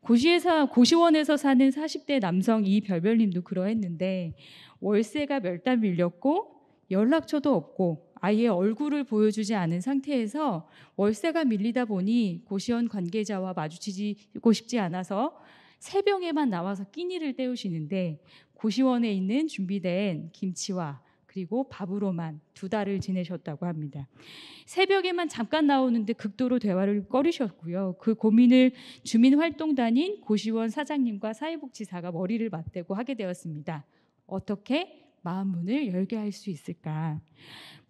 고시원에서 사는 40대 남성 이별별님도 그러했는데 월세가 몇 달 밀렸고 연락처도 없고 아예 얼굴을 보여주지 않은 상태에서 월세가 밀리다 보니 고시원 관계자와 마주치고 싶지 않아서 새벽에만 나와서 끼니를 때우시는데 고시원에 있는 준비된 김치와 그리고 밥으로만 2달을 지내셨다고 합니다. 새벽에만 잠깐 나오는데 극도로 대화를 꺼리셨고요. 그 고민을 주민활동단인 고시원 사장님과 사회복지사가 머리를 맞대고 하게 되었습니다. 어떻게 마음 문을 열게 할 수 있을까?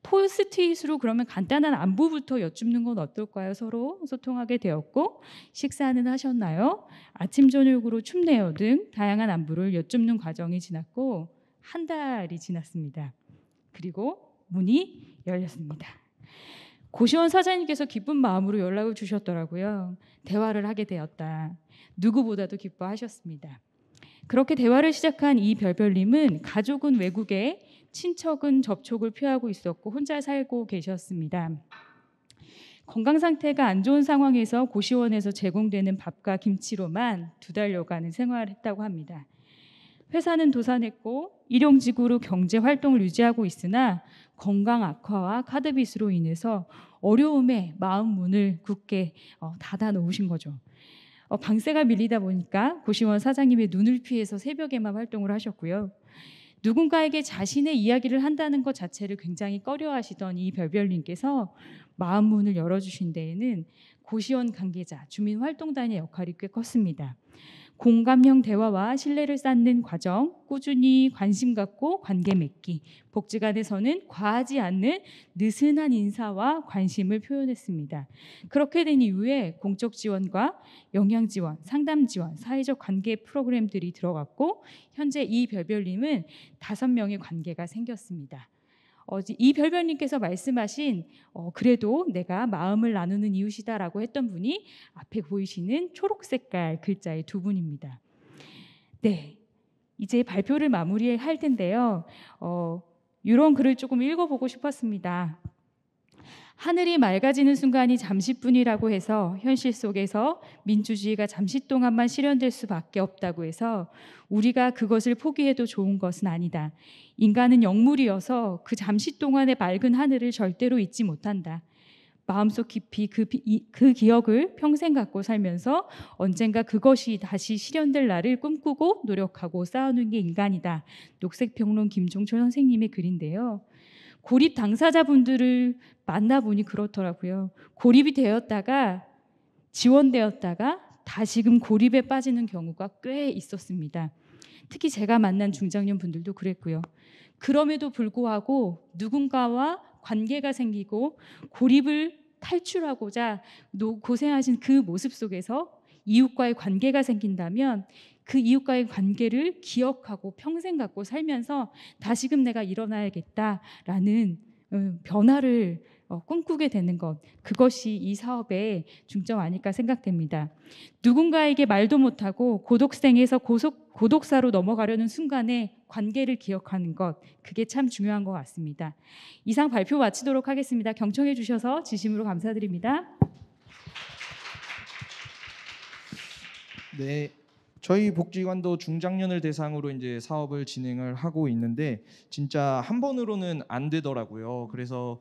포스트잇으로 그러면 간단한 안부부터 여쭙는 건 어떨까요? 서로 소통하게 되었고 식사는 하셨나요? 아침 저녁으로 춥네요 등 다양한 안부를 여쭙는 과정이 지났고 한 달이 지났습니다. 그리고 문이 열렸습니다. 고시원 사장님께서 기쁜 마음으로 연락을 주셨더라고요. 대화를 하게 되었다. 누구보다도 기뻐하셨습니다. 그렇게 대화를 시작한 이별별님은 가족은 외국에 친척은 접촉을 피하고 있었고 혼자 살고 계셨습니다. 건강 상태가 안 좋은 상황에서 고시원에서 제공되는 밥과 김치로만 2달여간은 생활을 했다고 합니다. 회사는 도산했고 일용직으로 경제 활동을 유지하고 있으나 건강 악화와 카드빚으로 인해서 어려움에 마음 문을 굳게 닫아 놓으신 거죠. 방세가 밀리다 보니까 고시원 사장님의 눈을 피해서 새벽에만 활동을 하셨고요. 누군가에게 자신의 이야기를 한다는 것 자체를 굉장히 꺼려하시던 이 별별님께서 마음 문을 열어주신 데에는 고시원 관계자, 주민활동단의 역할이 꽤 컸습니다. 공감형 대화와 신뢰를 쌓는 과정, 꾸준히 관심 갖고 관계 맺기, 복지관에서는 과하지 않는 느슨한 인사와 관심을 표현했습니다. 그렇게 된 이후에 공적 지원과 영양 지원, 상담 지원, 사회적 관계 프로그램들이 들어갔고 현재 이별별님은 5명의 관계가 생겼습니다. 이별별님께서 말씀하신 그래도 내가 마음을 나누는 이웃이다라고 했던 분이 앞에 보이시는 초록 색깔 글자의 2분입니다. 네, 이제 발표를 마무리할 텐데요. 이런 글을 조금 읽어보고 싶었습니다. 하늘이 맑아지는 순간이 잠시뿐이라고 해서 현실 속에서 민주주의가 잠시 동안만 실현될 수밖에 없다고 해서 우리가 그것을 포기해도 좋은 것은 아니다. 인간은 영물이어서 그 잠시 동안의 맑은 하늘을 절대로 잊지 못한다. 마음속 깊이 그 기억을 평생 갖고 살면서 언젠가 그것이 다시 실현될 날을 꿈꾸고 노력하고 쌓아놓은 게 인간이다. 녹색평론 김종철 선생님의 글인데요. 고립 당사자분들을 만나보니 그렇더라고요. 고립이 되었다가 지원되었다가 다시금 고립에 빠지는 경우가 꽤 있었습니다. 특히 제가 만난 중장년 분들도 그랬고요. 그럼에도 불구하고 누군가와 관계가 생기고 고립을 탈출하고자 고생하신 그 모습 속에서 이웃과의 관계가 생긴다면 그 이웃과의 관계를 기억하고 평생 갖고 살면서 다시금 내가 일어나야겠다라는 변화를 꿈꾸게 되는 것, 그것이 이 사업의 중점 아닐까 생각됩니다. 누군가에게 말도 못하고 고독생에서 고독사로 넘어가려는 순간에 관계를 기억하는 것, 그게 참 중요한 것 같습니다. 이상 발표 마치도록 하겠습니다. 경청해 주셔서 진심으로 감사드립니다.
네, 저희 복지관도 중장년을 대상으로 이제 사업을 진행을 하고 있는데 진짜 한 번으로는 안 되더라고요. 그래서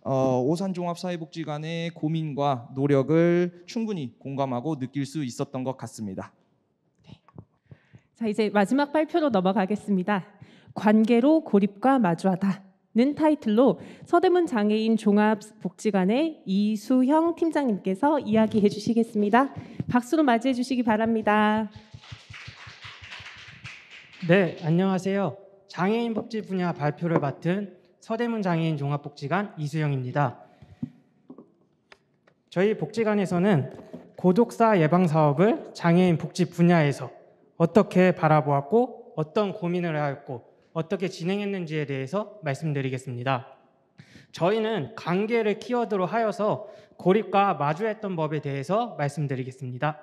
오산종합사회복지관의 고민과 노력을 충분히 공감하고 느낄 수 있었던 것 같습니다.
자, 이제 마지막 발표로 넘어가겠습니다. 관계로 고립과 마주하다는 타이틀로 서대문 장애인 종합복지관의 이수형 팀장님께서 이야기해 주시겠습니다. 박수로 맞이해 주시기 바랍니다.
네, 안녕하세요. 장애인 복지 분야 발표를 맡은 서대문 장애인 종합복지관 이수영입니다. 저희 복지관에서는 고독사 예방 사업을 장애인 복지 분야에서 어떻게 바라보았고 어떤 고민을 하였고 어떻게 진행했는지에 대해서 말씀드리겠습니다. 저희는 관계를 키워드로 하여서 고립과 마주했던 법에 대해서 말씀드리겠습니다.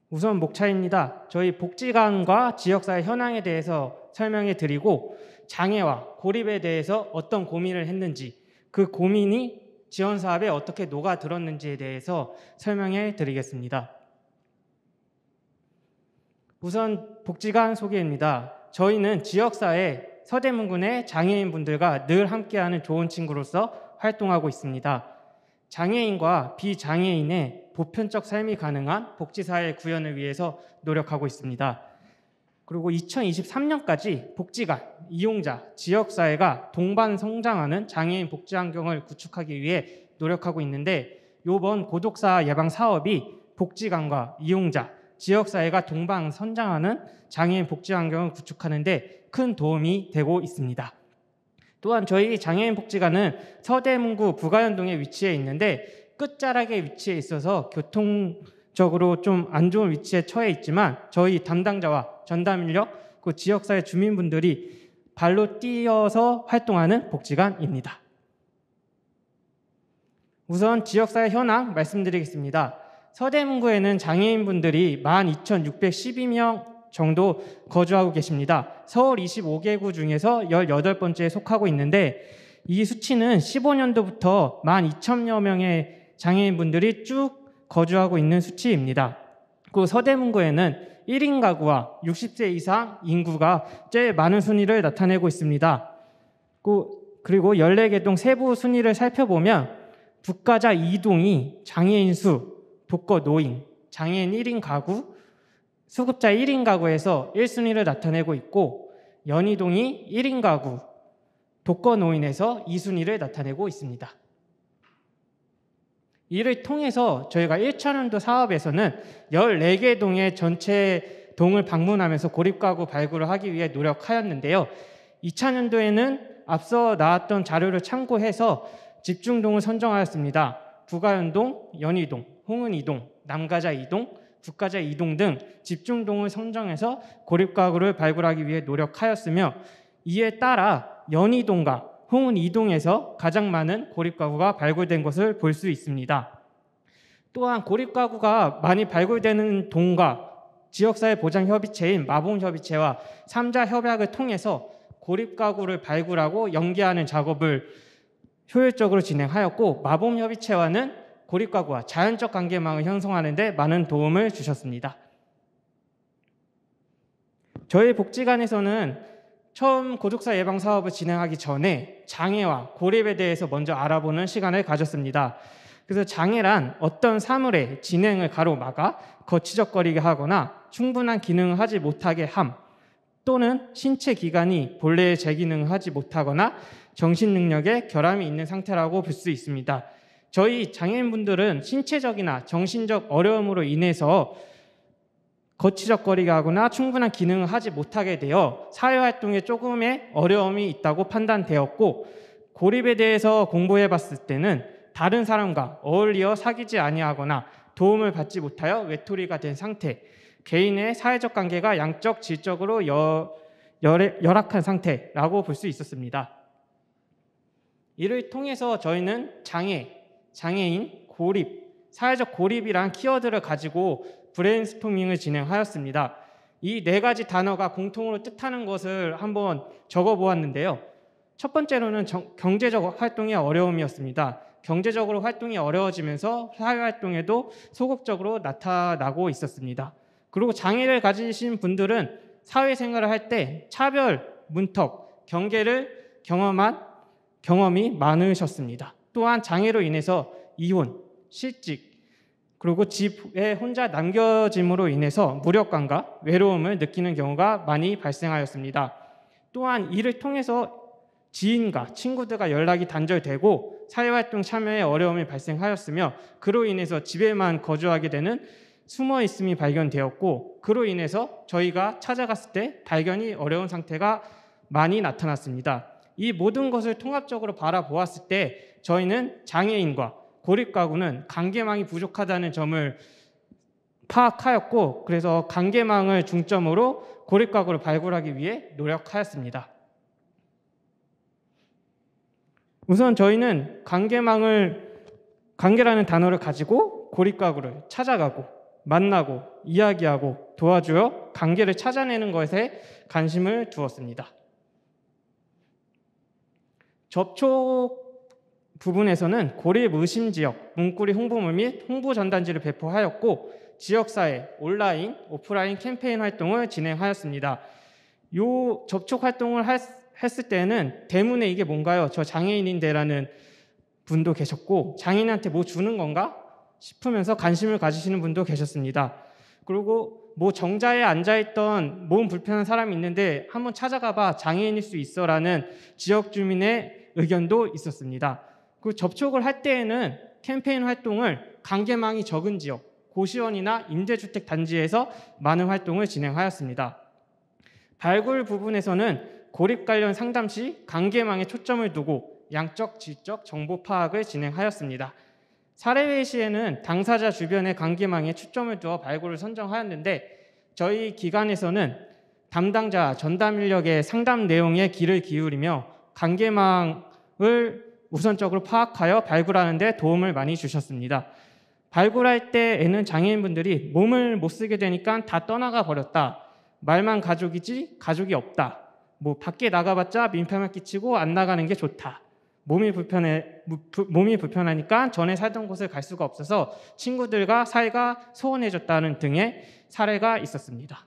우선 목차입니다. 저희 복지관과 지역사회 현황에 대해서 설명해 드리고 장애와 고립에 대해서 어떤 고민을 했는지 그 고민이 지원 사업에 어떻게 녹아들었는지에 대해서 설명해 드리겠습니다. 우선 복지관 소개입니다. 저희는 지역사회 서대문군의 장애인분들과 늘 함께하는 좋은 친구로서 활동하고 있습니다. 장애인과 비장애인의 보편적 삶이 가능한 복지사회 구현을 위해서 노력하고 있습니다. 그리고 2023년까지 복지관, 이용자, 지역사회가 동반 성장하는 장애인 복지 환경을 구축하기 위해 노력하고 있는데 이번 고독사 예방 사업이 복지관과 이용자, 지역사회가 동반 성장하는 장애인 복지 환경을 구축하는 데 큰 도움이 되고 있습니다. 또한 저희 장애인 복지관은 서대문구 부가연동에 위치해 있는데 끝자락에 위치해 있어서 교통적으로 좀 안 좋은 위치에 처해 있지만 저희 담당자와 전담 인력, 그 지역사회 주민분들이 발로 뛰어서 활동하는 복지관입니다. 우선 지역사회 현황 말씀드리겠습니다. 서대문구에는 장애인분들이 12,612명 정도 거주하고 계십니다. 서울 25개구 중에서 18번째에 속하고 있는데 이 수치는 15년도부터 12,000여 명의 장애인분들이 쭉 거주하고 있는 수치입니다. 그 서대문구에는 1인 가구와 60세 이상 인구가 제일 많은 순위를 나타내고 있습니다. 그리고 14개 동 세부 순위를 살펴보면 북가자 2동이 장애인 수, 독거 노인, 장애인 1인 가구, 수급자 1인 가구에서 1순위를 나타내고 있고 연희동이 1인 가구, 독거 노인에서 2순위를 나타내고 있습니다. 이를 통해서 저희가 1차년도 사업에서는 14개 동의 전체 동을 방문하면서 고립가구 발굴을 하기 위해 노력하였는데요. 2차년도에는 앞서 나왔던 자료를 참고해서 집중동을 선정하였습니다. 부가연동, 연희동, 홍은이동, 남가자 2동, 북가자 2동 등 집중동을 선정해서 고립가구를 발굴하기 위해 노력하였으며, 이에 따라 연희동과 홍은 2동에서 가장 많은 고립가구가 발굴된 것을 볼 수 있습니다. 또한 고립가구가 많이 발굴되는 동과 지역사회 보장협의체인 마봉협의체와 3자 협약을 통해서 고립가구를 발굴하고 연계하는 작업을 효율적으로 진행하였고, 마봉협의체와는 고립가구와 자연적 관계망을 형성하는 데 많은 도움을 주셨습니다. 저희 복지관에서는 처음 고독사 예방 사업을 진행하기 전에 장애와 고립에 대해서 먼저 알아보는 시간을 가졌습니다. 그래서 장애란 어떤 사물의 진행을 가로막아 거치적거리게 하거나 충분한 기능을 하지 못하게 함, 또는 신체 기관이 본래의 제 기능을 하지 못하거나 정신 능력에 결함이 있는 상태라고 볼 수 있습니다. 저희 장애인분들은 신체적이나 정신적 어려움으로 인해서 거치적거리게 하거나 충분한 기능을 하지 못하게 되어 사회활동에 조금의 어려움이 있다고 판단되었고, 고립에 대해서 공부해 봤을 때는 다른 사람과 어울리어 사귀지 아니하거나 도움을 받지 못하여 외톨이가 된 상태, 개인의 사회적 관계가 양적 질적으로 열악한 상태라고 볼 수 있었습니다. 이를 통해서 저희는 장애인, 고립, 사회적 고립이란 키워드를 가지고 브레인스토밍을 진행하였습니다. 이 4가지 단어가 공통으로 뜻하는 것을 한번 적어보았는데요. 첫 번째로는 경제적 활동의 어려움이었습니다. 경제적으로 활동이 어려워지면서 사회활동에도 소극적으로 나타나고 있었습니다. 그리고 장애를 가지신 분들은 사회생활을 할 때 차별, 문턱, 경계를 경험이 많으셨습니다. 또한 장애로 인해서 이혼, 실직, 그리고 집에 혼자 남겨짐으로 인해서 무력감과 외로움을 느끼는 경우가 많이 발생하였습니다. 또한 이를 통해서 지인과 친구들과 연락이 단절되고 사회활동 참여에 어려움이 발생하였으며, 그로 인해서 집에만 거주하게 되는 숨어있음이 발견되었고, 그로 인해서 저희가 찾아갔을 때 발견이 어려운 상태가 많이 나타났습니다. 이 모든 것을 통합적으로 바라보았을 때 저희는 장애인과 고립가구는 관계망이 부족하다는 점을 파악하였고, 그래서 관계망을 중점으로 고립가구를 발굴하기 위해 노력하였습니다. 우선 저희는 관계라는 단어를 가지고 고립가구를 찾아가고 만나고 이야기하고 도와주어 관계를 찾아내는 것에 관심을 두었습니다. 접촉 부분에서는 고립 의심 지역 문구리 홍보물 및 홍보 전단지를 배포하였고, 지역사회 온라인, 오프라인 캠페인 활동을 진행하였습니다. 이 접촉 활동을 했을 때는 대문에 이게 뭔가요? 저 장애인인데라는 분도 계셨고, 장애인한테 뭐 주는 건가 싶으면서 관심을 가지시는 분도 계셨습니다. 그리고 뭐 정자에 앉아있던 몸 불편한 사람이 있는데 한번 찾아가봐, 장애인일 수 있어라는 지역 주민의 의견도 있었습니다. 그 접촉을 할 때에는 캠페인 활동을 관계망이 적은 지역, 고시원이나 임대주택 단지에서 많은 활동을 진행하였습니다. 발굴 부분에서는 고립 관련 상담 시 관계망에 초점을 두고 양적, 질적 정보 파악을 진행하였습니다. 사례회 시에는 당사자 주변의 관계망에 초점을 두어 발굴을 선정하였는데, 저희 기관에서는 담당자 전담 인력의 상담 내용에 귀를 기울이며 관계망을 우선적으로 파악하여 발굴하는 데 도움을 많이 주셨습니다. 발굴할 때에는 장애인분들이 몸을 못 쓰게 되니까 다 떠나가 버렸다, 말만 가족이지 가족이 없다, 뭐 밖에 나가봤자 민폐만 끼치고 안 나가는 게 좋다, 몸이 불편하니까 전에 살던 곳을 갈 수가 없어서 친구들과 사이가 소원해졌다는 등의 사례가 있었습니다.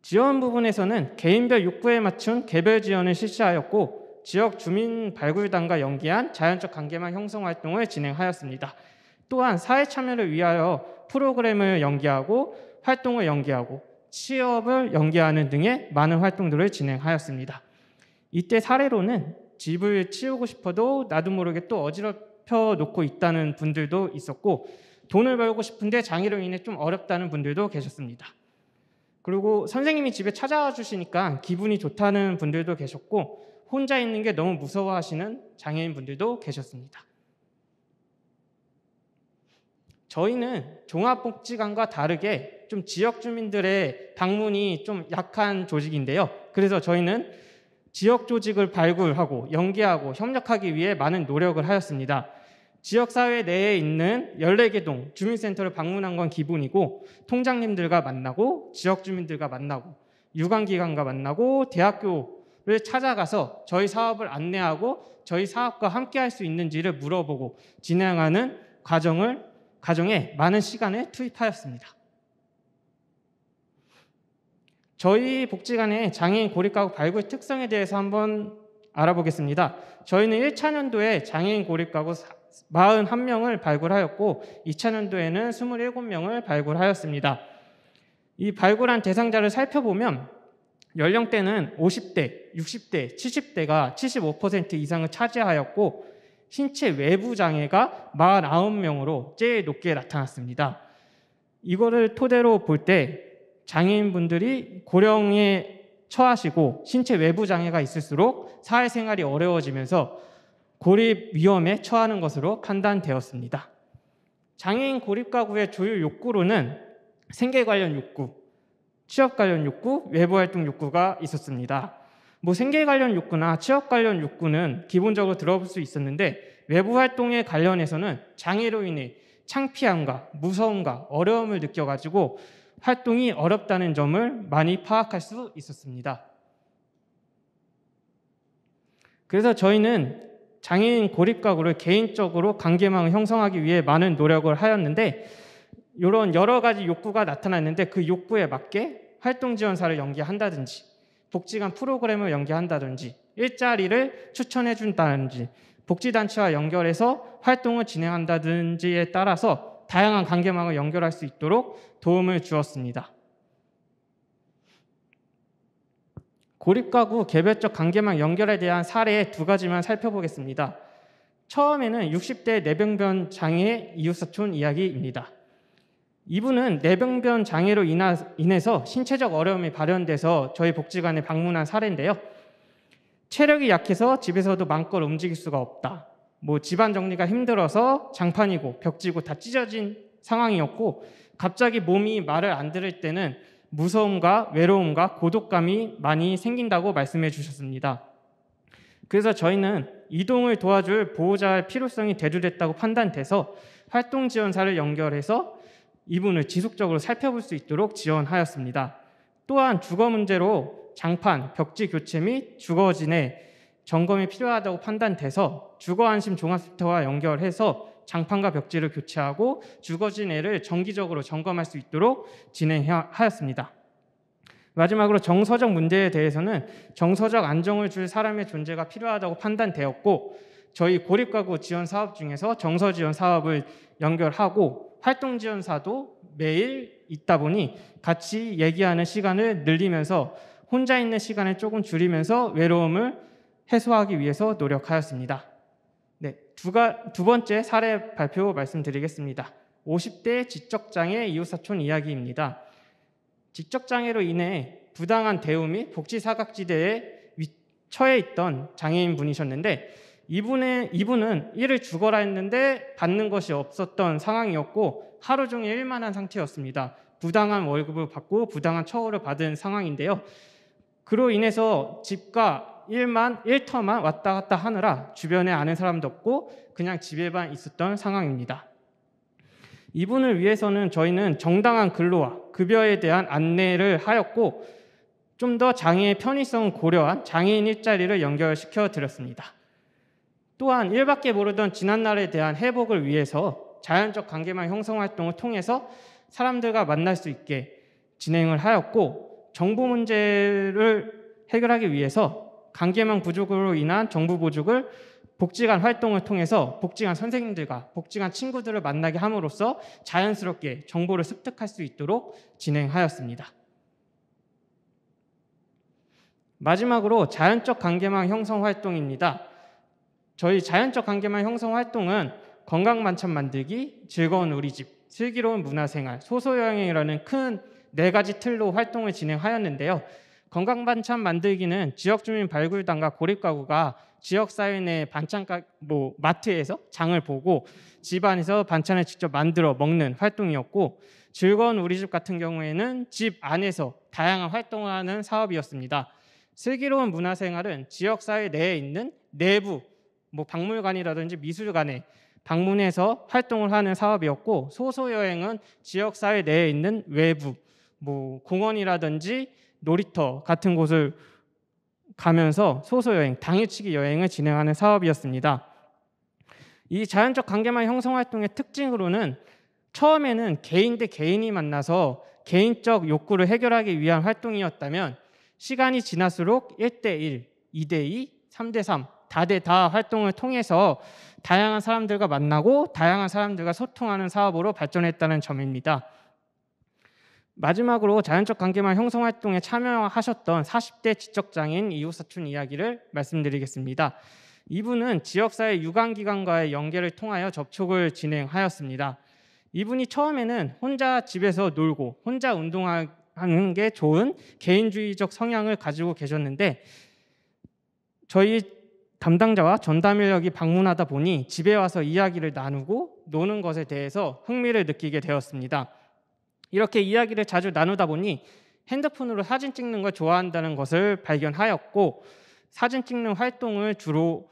지원 부분에서는 개인별 욕구에 맞춘 개별 지원을 실시하였고, 지역 주민 발굴단과 연계한 자연적 관계망 형성 활동을 진행하였습니다. 또한 사회 참여를 위하여 프로그램을 연계하고 활동을 연계하고 취업을 연계하는 등의 많은 활동들을 진행하였습니다. 이때 사례로는 집을 치우고 싶어도 나도 모르게 또 놓고 있다는 분들도 있었고, 돈을 벌고 싶은데 장애로 인해 좀 어렵다는 분들도 계셨습니다. 그리고 선생님이 집에 찾아와 주시니까 기분이 좋다는 분들도 계셨고, 혼자 있는 게 너무 무서워하시는 장애인 분들도 계셨습니다. 저희는 종합복지관과 다르게 좀 지역 주민들의 방문이 좀 약한 조직인데요. 그래서 저희는 지역 조직을 발굴하고 연계하고 협력하기 위해 많은 노력을 하였습니다. 지역사회 내에 있는 14개 동 주민센터를 방문한 건 기본이고, 통장님들과 만나고 지역 주민들과 만나고 유관기관과 만나고 대학교를 찾아가서 저희 사업을 안내하고 저희 사업과 함께 할 수 있는지를 물어보고 진행하는 과정에 많은 시간을 투입하였습니다. 저희 복지관의 장애인 고립가구 발굴 특성에 대해서 한번 알아보겠습니다. 저희는 1차 년도에 장애인 고립가구 41명을 발굴하였고 2차 년도에는 27명을 발굴하였습니다. 이 발굴한 대상자를 살펴보면 연령대는 50대, 60대, 70대가 75% 이상을 차지하였고, 신체 외부 장애가 49명으로 제일 높게 나타났습니다. 이거를 토대로 볼 때 장애인분들이 고령에 처하시고 신체 외부 장애가 있을수록 사회생활이 어려워지면서 고립 위험에 처하는 것으로 판단되었습니다. 장애인 고립가구의 주요 욕구로는 생계 관련 욕구, 취업 관련 욕구, 외부 활동 욕구가 있었습니다. 생계 관련 욕구나 취업 관련 욕구는 기본적으로 들어볼 수 있었는데, 외부 활동에 관련해서는 장애로 인해 창피함과 무서움과 어려움을 느껴가지고 활동이 어렵다는 점을 많이 파악할 수 있었습니다. 그래서 저희는 장애인 고립가구를 개인적으로 관계망을 형성하기 위해 많은 노력을 하였는데, 이런 여러 가지 욕구가 나타났는데 그 욕구에 맞게 활동지원사를 연계한다든지 복지관 프로그램을 연계한다든지 일자리를 추천해 준다든지 복지단체와 연결해서 활동을 진행한다든지에 따라서 다양한 관계망을 연결할 수 있도록 도움을 주었습니다. 고립가구 개별적 관계망 연결에 대한 사례 2가지만 살펴보겠습니다. 처음에는 60대 뇌병변 장애 이웃사촌 이야기입니다. 이분은 뇌병변 장애로 인해서 신체적 어려움이 발현돼서 저희 복지관에 방문한 사례인데요. 체력이 약해서 집에서도 마음껏 움직일 수가 없다. 집안 정리가 힘들어서 장판이고 벽지고 다 찢어진 상황이었고, 갑자기 몸이 말을 안 들을 때는 무서움과 외로움과 고독감이 많이 생긴다고 말씀해 주셨습니다. 그래서 저희는 이동을 도와줄 보호자의 필요성이 대두됐다고 판단돼서 활동지원사를 연결해서 이분을 지속적으로 살펴볼 수 있도록 지원하였습니다. 또한 주거 문제로 장판, 벽지 교체 및 주거진의 점검이 필요하다고 판단돼서 주거안심 종합센터와 연결해서 장판과 벽지를 교체하고 주거진해를 정기적으로 점검할 수 있도록 진행하였습니다. 마지막으로 정서적 문제에 대해서는 정서적 안정을 줄 사람의 존재가 필요하다고 판단되었고, 저희 고립가구 지원 사업 중에서 정서 지원 사업을 연결하고 활동지원사도 매일 있다 보니 같이 얘기하는 시간을 늘리면서 혼자 있는 시간을 조금 줄이면서 외로움을 해소하기 위해서 노력하였습니다. 네, 두 번째 사례 발표 말씀드리겠습니다. 50대 지적장애 이웃사촌 이야기입니다. 지적장애로 인해 부당한 대우 및 복지사각지대에 처해 있던 장애인 분이셨는데, 이분은 일을 죽어라 했는데 받는 것이 없었던 상황이었고 하루 종일 일만 한 상태였습니다. 부당한 월급을 받고 부당한 처우를 받은 상황인데요. 그로 인해서 집과 일터만 왔다 갔다 하느라 주변에 아는 사람도 없고 그냥 집에만 있었던 상황입니다. 이분을 위해서는 저희는 정당한 근로와 급여에 대한 안내를 하였고, 좀 더 장애의 편의성을 고려한 장애인 일자리를 연결시켜 드렸습니다. 또한 일밖에 모르던 지난날에 대한 회복을 위해서 자연적 관계망 형성 활동을 통해서 사람들과 만날 수 있게 진행을 하였고, 정보 문제를 해결하기 위해서 관계망 부족으로 인한 정보 부족을 복지관 활동을 통해서 복지관 선생님들과 복지관 친구들을 만나게 함으로써 자연스럽게 정보를 습득할 수 있도록 진행하였습니다. 마지막으로 자연적 관계망 형성 활동입니다. 저희 자연적 관계망 형성 활동은 건강 반찬 만들기, 즐거운 우리 집, 슬기로운 문화생활, 소소여행이라는 큰 4가지 틀로 활동을 진행하였는데요. 건강 반찬 만들기는 지역 주민 발굴단과 고립가구가 지역 사회 내 마트에서 장을 보고 집안에서 반찬을 직접 만들어 먹는 활동이었고, 즐거운 우리 집 같은 경우에는 집 안에서 다양한 활동을 하는 사업이었습니다. 슬기로운 문화생활은 지역 사회 내에 있는 내부 박물관이라든지 미술관에 방문해서 활동을 하는 사업이었고, 소소여행은 지역 사회 내에 있는 외부 공원이라든지 놀이터 같은 곳을 가면서 소소여행, 당일치기 여행을 진행하는 사업이었습니다. 이 자연적 관계망 형성 활동의 특징으로는 처음에는 개인 대 개인이 만나서 개인적 욕구를 해결하기 위한 활동이었다면, 시간이 지날수록 1대1, 2대2, 3대3, 다대다 활동을 통해서 다양한 사람들과 만나고 다양한 사람들과 소통하는 사업으로 발전했다는 점입니다. 마지막으로 자연적 관계망 형성 활동에 참여하셨던 40대 지적장애인 이웃사촌 이야기를 말씀드리겠습니다. 이분은 지역사회 유관기관과의 연계를 통하여 접촉을 진행하였습니다. 이분이 처음에는 혼자 집에서 놀고 혼자 운동하는 게 좋은 개인주의적 성향을 가지고 계셨는데, 저희 담당자와 전담인력이 방문하다 보니 집에 와서 이야기를 나누고 노는 것에 대해서 흥미를 느끼게 되었습니다. 이렇게 이야기를 자주 나누다 보니 핸드폰으로 사진 찍는 걸 좋아한다는 것을 발견하였고, 사진 찍는 활동을 주로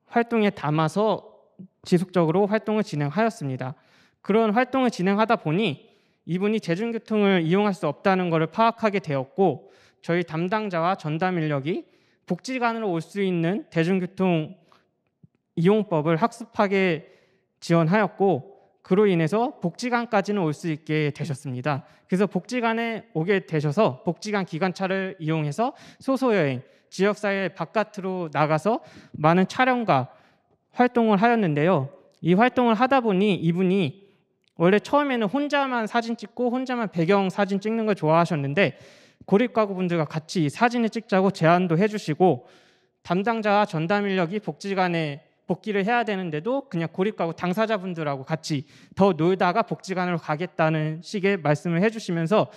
활동에 담아서 지속적으로 활동을 진행하였습니다. 그런 활동을 진행하다 보니 이분이 대중교통을 이용할 수 없다는 것을 파악하게 되었고, 저희 담당자와 전담 인력이 복지관으로 올 수 있는 대중교통 이용법을 학습하게 지원하였고, 그로 인해서 복지관까지는 올 수 있게 되셨습니다. 그래서 복지관에 오게 되셔서 복지관 기관차를 이용해서 소소여행, 지역사회 바깥으로 나가서 많은 촬영과 활동을 하였는데요. 이 활동을 하다 보니 이분이 원래 처음에는 혼자만 사진 찍고 혼자만 배경 사진 찍는 걸 좋아하셨는데, 고립가구분들과 같이 사진을 찍자고 제안도 해주시고, 담당자와 전담 인력이 복지관에 복귀를 해야 되는데도 그냥 고립가구 당사자분들하고 같이 더 놀다가 복지관으로 가겠다는 식의 말씀을 해주시면서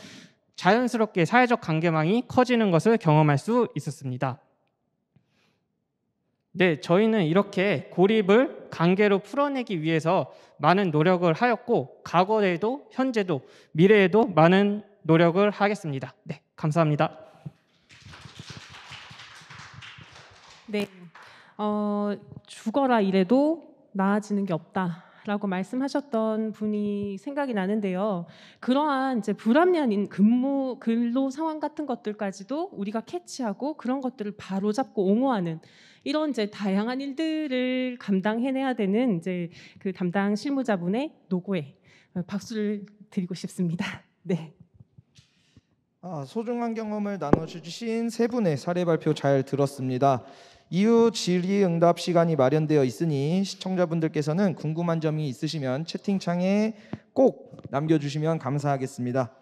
자연스럽게 사회적 관계망이 커지는 것을 경험할 수 있었습니다. 네, 저희는 이렇게 고립을 관계로 풀어내기 위해서 많은 노력을 하였고, 과거에도 현재도 미래에도 많은 노력을 하겠습니다. 네, 감사합니다.
네, 죽어라 이래도 나아지는 게 없다라고 말씀하셨던 분이 생각이 나는데요. 그러한 이제 불합리한 근로 상황 같은 것들까지도 우리가 캐치하고 그런 것들을 바로잡고 옹호하는 이런 이제 다양한 일들을 감당해내야 되는 이제 그 담당 실무자분의 노고에 박수를 드리고 싶습니다. 네.
소중한 경험을 나눠주신 세 분의 사례 발표 잘 들었습니다. 이후 질의응답 시간이 마련되어 있으니 시청자분들께서는 궁금한 점이 있으시면 채팅창에 꼭 남겨주시면 감사하겠습니다.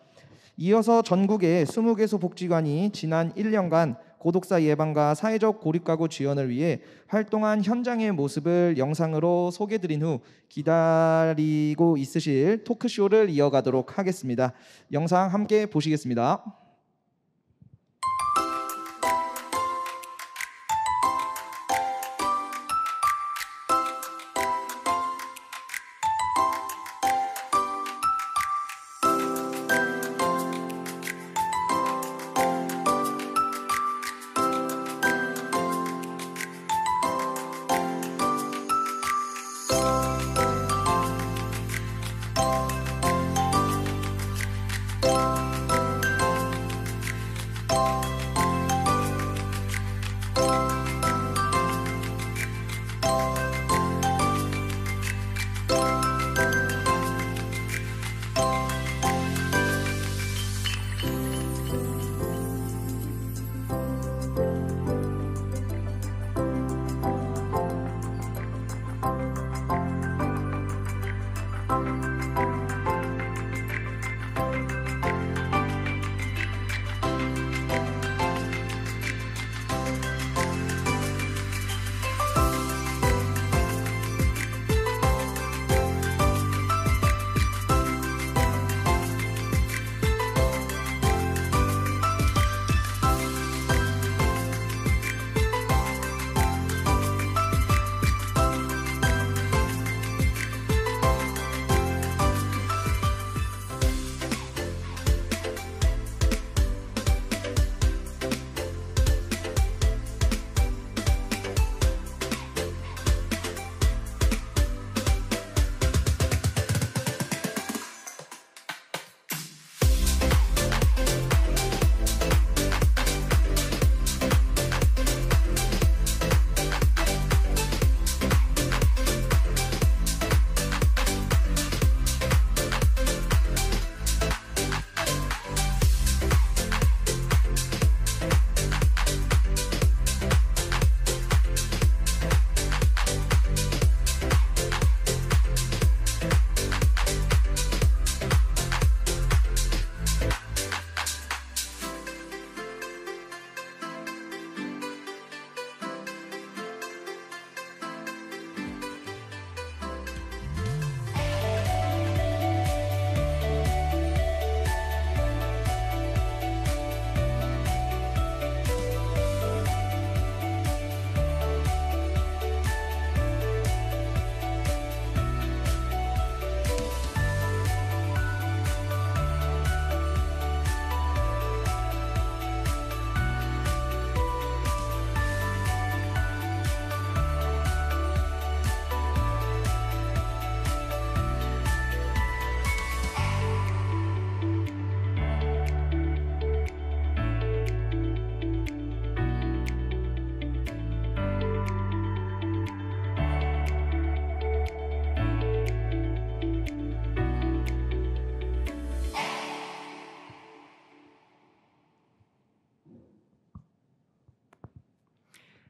이어서 전국의 20개소 복지관이 지난 1년간 고독사 예방과 사회적 고립가구 지원을 위해 활동한 현장의 모습을 영상으로 소개드린 후 기다리고 있으실 토크쇼를 이어가도록 하겠습니다. 영상 함께 보시겠습니다.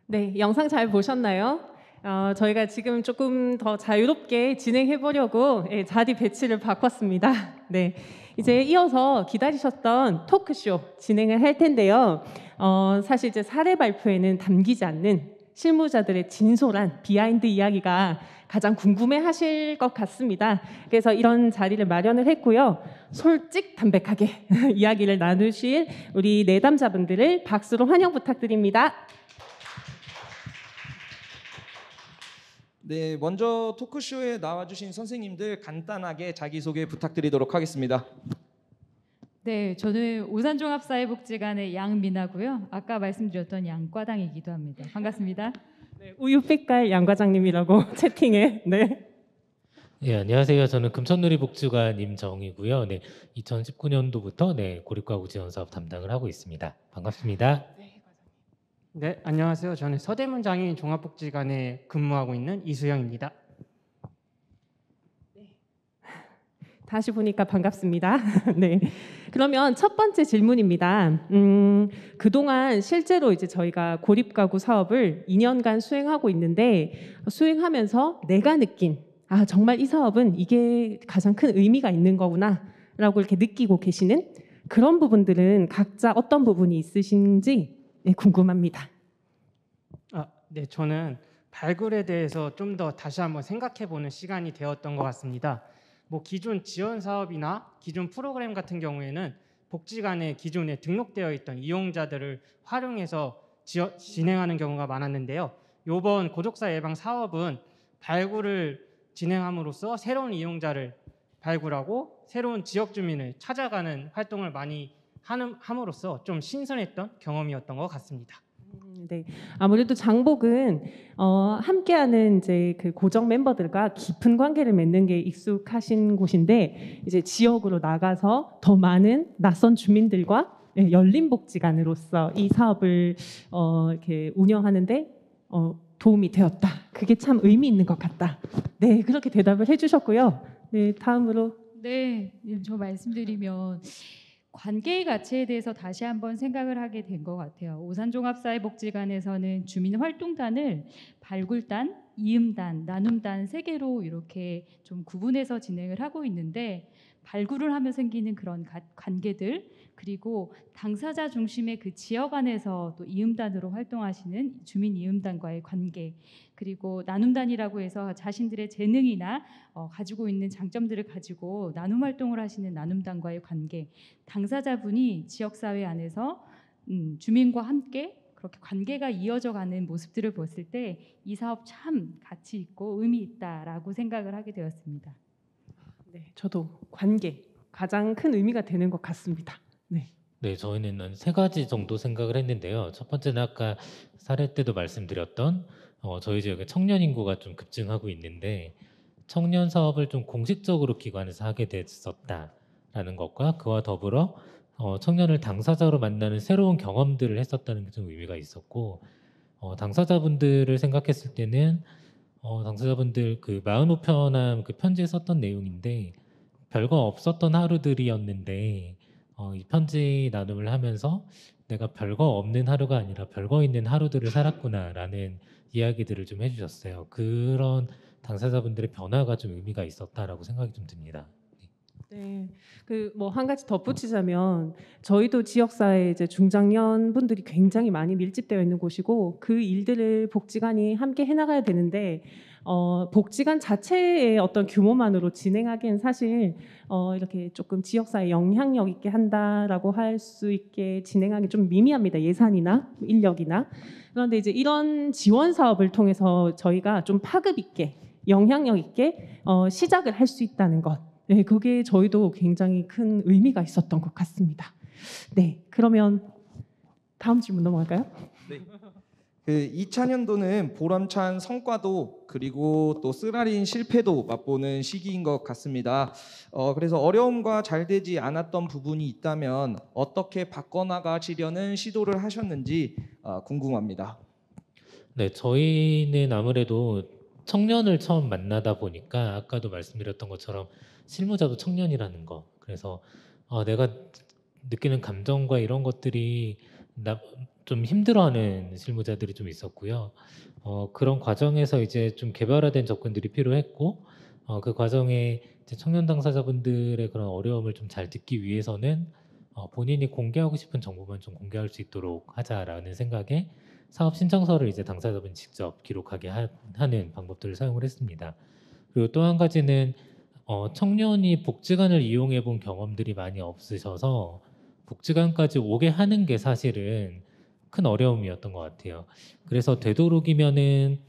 네, 영상 잘 보셨나요? 저희가 지금 조금 더 자유롭게 진행해 보려고 자리 배치를 바꿨습니다. 네, 이제 이어서 기다리셨던 토크쇼 진행을 할 텐데요. 사실 이제 사례 발표에는 담기지 않는 실무자들의 진솔한 비하인드 이야기가 가장 궁금해하실 것 같습니다. 그래서 이런 자리를 마련을 했고요. 솔직 담백하게 이야기를 나누실 우리 내담자분들을 박수로 환영 부탁드립니다.
네, 먼저 토크쇼에 나와주신 선생님들 간단하게 자기소개 부탁드리도록 하겠습니다.
네, 저는 오산종합사회복지관의 양미나고요. 아까 말씀드렸던 양과당이기도 합니다. 반갑습니다.
네, 우유빛깔 양 과장님이라고 채팅에. 네.
예, 안녕하세요. 저는 금천누리복지관 임정이고요. 네, 2019년도부터 고립가구 지원 사업 담당을 하고 있습니다. 반갑습니다.
네, 안녕하세요. 저는 서대문 장애인 종합복지관에 근무하고 있는 이수영입니다.
다시 보니까 반갑습니다. 네. 그러면 첫 번째 질문입니다. 그동안 실제로 이제 저희가 고립가구 사업을 2년간 수행하고 있는데 수행하면서 내가 느낀 정말 이 사업은 이게 가장 큰 의미가 있는 거구나라고 이렇게 느끼고 계시는 그런 부분들은 각자 어떤 부분이 있으신지 궁금합니다.
네, 저는 발굴에 대해서 좀 더 다시 한번 생각해보는 시간이 되었던 것 같습니다. 기존 지원 사업이나 기존 프로그램 같은 경우에는 복지관에 기존에 등록되어 있던 이용자들을 활용해서 진행하는 경우가 많았는데요. 이번 고독사 예방 사업은 발굴을 진행함으로써 새로운 이용자를 발굴하고 새로운 지역 주민을 찾아가는 활동을 많이 함으로써 좀 신선했던 경험이었던 것 같습니다.
네, 아무래도 장복은 함께하는 이제 그 고정 멤버들과 깊은 관계를 맺는 게 익숙하신 곳인데 이제 지역으로 나가서 더 많은 낯선 주민들과 열린 복지관으로서 이 사업을 이렇게 운영하는데 도움이 되었다. 그게 참 의미 있는 것 같다. 네, 그렇게 대답을 해주셨고요. 네, 다음으로.
네, 저 말씀드리면 관계의 가치에 대해서 다시 한번 생각을 하게 된 것 같아요. 오산종합사회복지관에서는 주민활동단을 발굴단, 이음단, 나눔단 3개로 이렇게 좀 구분해서 진행을 하고 있는데 발굴을 하면 생기는 그런 관계들 그리고 당사자 중심의 그 지역 안에서 또 이음단으로 활동하시는 주민 이음단과의 관계 그리고 나눔단이라고 해서 자신들의 재능이나 가지고 있는 장점들을 가지고 나눔 활동을 하시는 나눔단과의 관계 당사자분이 지역사회 안에서 주민과 함께 그렇게 관계가 이어져 가는 모습들을 봤을 때 이 사업 참 가치 있고 의미 있다라고 생각을 하게 되었습니다.
네, 저도 관계 가장 큰 의미가 되는 것 같습니다. 네.
네, 저희는 한 3가지 정도 생각을 했는데요. 첫 번째는 아까 사례 때도 말씀드렸던 저희 지역에 청년 인구가 좀 급증하고 있는데 청년 사업을 좀 공식적으로 기관에서 하게 됐었다라는 것과 그와 더불어 청년을 당사자로 만나는 새로운 경험들을 했었다는 게 좀 의미가 있었고 당사자분들을 생각했을 때는 당사자분들 그 마음 우편함 그 편지에 썼던 내용인데 별거 없었던 하루들이었는데 이 편지 나눔을 하면서 내가 별거 없는 하루가 아니라 별거 있는 하루들을 살았구나라는 이야기들을 좀 해주셨어요. 그런 당사자분들의 변화가 좀 의미가 있었다라고 생각이 좀 듭니다.
네, 한 가지 덧붙이자면 저희도 지역사회 이제 중장년 분들이 굉장히 많이 밀집되어 있는 곳이고 그 일들을 복지관이 함께 해나가야 되는데 복지관 자체의 어떤 규모만으로 진행하기엔 사실 이렇게 조금 지역사회 영향력 있게 한다라고 할 수 있게 진행하기 좀 미미합니다. 예산이나 인력이나. 그런데 이제 이런 지원 사업을 통해서 저희가 좀 파급 있게 영향력 있게 시작을 할 수 있다는 것. 네, 그게 저희도 굉장히 큰 의미가 있었던 것 같습니다. 네, 그러면 다음 질문 넘어갈까요?
네. 2000년도는 보람찬 성과도 그리고 또 쓰라린 실패도 맛보는 시기인 것 같습니다. 그래서 어려움과 잘 되지 않았던 부분이 있다면 어떻게 바꿔나가시려는 시도를 하셨는지 궁금합니다.
네, 저희는 아무래도 청년을 처음 만나다 보니까 아까도 말씀드렸던 것처럼 실무자도 청년이라는 거. 그래서 내가 느끼는 감정과 이런 것들이 좀 힘들어하는 실무자들이 좀 있었고요. 그런 과정에서 이제 좀 개발화된 접근들이 필요했고, 그 과정에 이제 청년 당사자분들의 그런 어려움을 좀 잘 듣기 위해서는 본인이 공개하고 싶은 정보만 좀 공개할 수 있도록 하자라는 생각에 사업 신청서를 이제 당사자분이 직접 기록하게 하는 방법들을 사용을 했습니다. 그리고 또 한 가지는 청년이 복지관을 이용해 본 경험들이 많이 없으셔서 복지관까지 오게 하는 게 사실은 큰 어려움이었던 것 같아요. 그래서 되도록이면은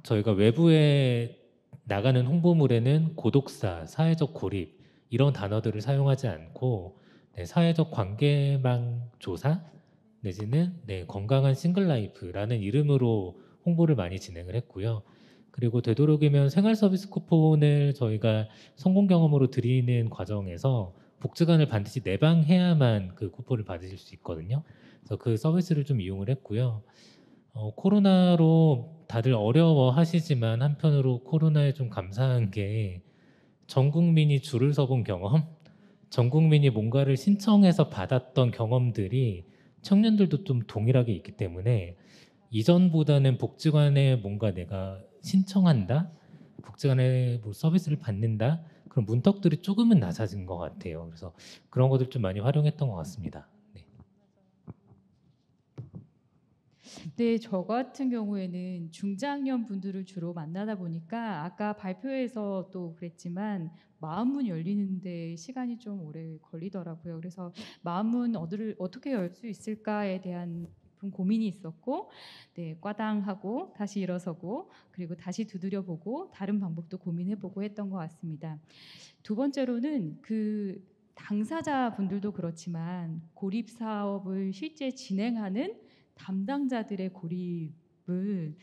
저희가 외부에 나가는 홍보물에는 고독사, 사회적 고립 이런 단어들을 사용하지 않고 사회적 관계망 조사 내지는 건강한 싱글라이프라는 이름으로 홍보를 많이 진행을 했고요. 그리고 되도록이면 생활서비스 쿠폰을 저희가 성공 경험으로 드리는 과정에서 복지관을 반드시 내방해야만 그 쿠폰을 받으실 수 있거든요. 그래서 그 서비스를 좀 이용을 했고요. 코로나로 다들 어려워하시지만 한편으로 코로나에 좀 감사한 게 전 국민이 줄을 서본 경험, 전 국민이 뭔가를 신청해서 받았던 경험들이 청년들도 좀 동일하게 있기 때문에 이전보다는 복지관에 뭔가 내가 신청한다, 복지관에 뭐 서비스를 받는다 그런 문턱들이 조금은 낮아진 것 같아요. 그래서 그런 것들 좀 많이 활용했던 것 같습니다. 네.
네, 저 같은 경우에는 중장년 분들을 주로 만나다 보니까 아까 발표에서 또 그랬지만 마음문 열리는데 시간이 좀 오래 걸리더라고요. 그래서 마음문 어떻게 열 수 있을까에 대한 깊은 고민이 있었고, 네, 과당하고 다시 일어서고 그리고 다시 두드려보고 다른 방법도 고민해보고 했던 것 같습니다. 두 번째로는 그 당사자분들도 그렇지만 고립 사업을 실제 진행하는 담당자들의 고립을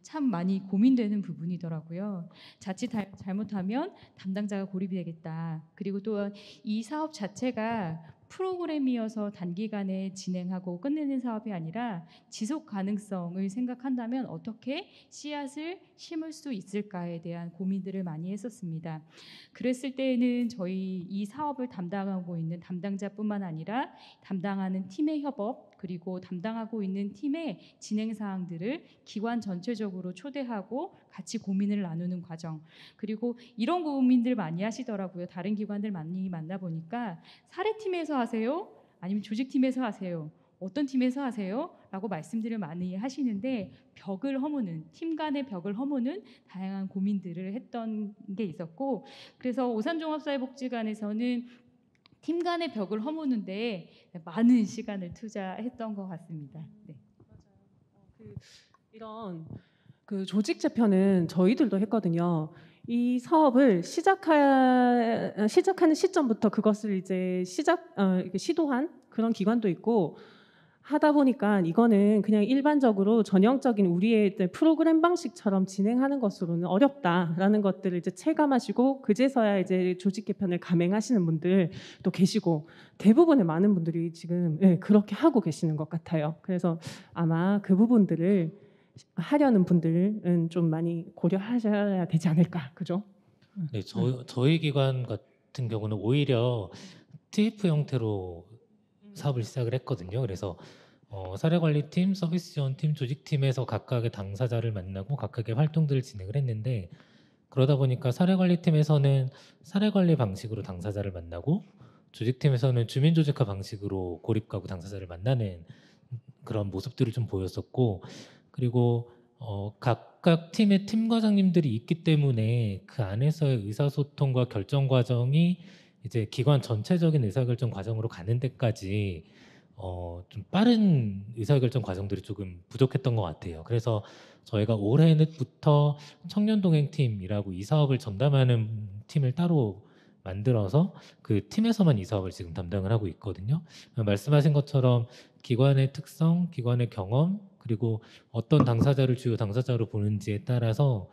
참 많이 고민되는 부분이더라고요. 자칫 잘못하면 담당자가 고립이 되겠다. 그리고 또 이 사업 자체가 프로그램이어서 단기간에 진행하고 끝내는 사업이 아니라 지속 가능성을 생각한다면 어떻게 씨앗을 심을 수 있을까에 대한 고민들을 많이 했었습니다. 그랬을 때에는 저희 이 사업을 담당하고 있는 담당자뿐만 아니라 담당하는 팀의 협업 그리고 담당하고 있는 팀의 진행 사항들을 기관 전체적으로 초대하고 같이 고민을 나누는 과정, 그리고 이런 고민들 많이 하시더라고요. 다른 기관들 많이 만나보니까 사례팀에서 하세요? 아니면 조직팀에서 하세요? 어떤 팀에서 하세요? 라고 말씀들을 많이 하시는데 벽을 허무는, 팀 간의 벽을 허무는 다양한 고민들을 했던 게 있었고, 그래서 오산종합사회복지관에서는 팀 간의 벽을 허무는데 많은 시간을 투자했던 것 같습니다. 네.
이런 그 조직 재편은 저희들도 했거든요. 이 사업을 시작하는 시점부터 그것을 이제 시도한 그런 기관도 있고, 하다 보니까 이거는 그냥 일반적으로 전형적인 우리의 프로그램 방식처럼 진행하는 것으로는 어렵다라는 것들을 이제 체감하시고 그제서야 이제 조직 개편을 감행하시는 분들도 계시고, 대부분의 많은 분들이 지금 그렇게 하고 계시는 것 같아요. 그래서 아마 그 부분들을 하려는 분들은 좀 많이 고려하셔야 되지 않을까, 그죠?
네, 저희 기관 같은 경우는 오히려 TF 형태로 사업을 시작을 했거든요. 그래서 사례관리팀, 서비스 지원팀, 조직팀에서 각각의 당사자를 만나고 각각의 활동들을 진행을 했는데, 그러다 보니까 사례관리팀에서는 사례관리 방식으로 당사자를 만나고 조직팀에서는 주민조직화 방식으로 고립가구 당사자를 만나는 그런 모습들을 좀 보였었고, 그리고 각각 팀의 팀 과장님들이 있기 때문에 그 안에서의 의사소통과 결정 과정이 이제 기관 전체적인 의사결정 과정으로 가는 데까지 좀 빠른 의사결정 과정들이 조금 부족했던 것 같아요. 그래서 저희가 올해부터 청년동행팀이라고 이 사업을 전담하는 팀을 따로 만들어서 그 팀에서만 이 사업을 지금 담당을 하고 있거든요. 말씀하신 것처럼 기관의 특성, 기관의 경험, 그리고 어떤 당사자를 주요 당사자로 보는지에 따라서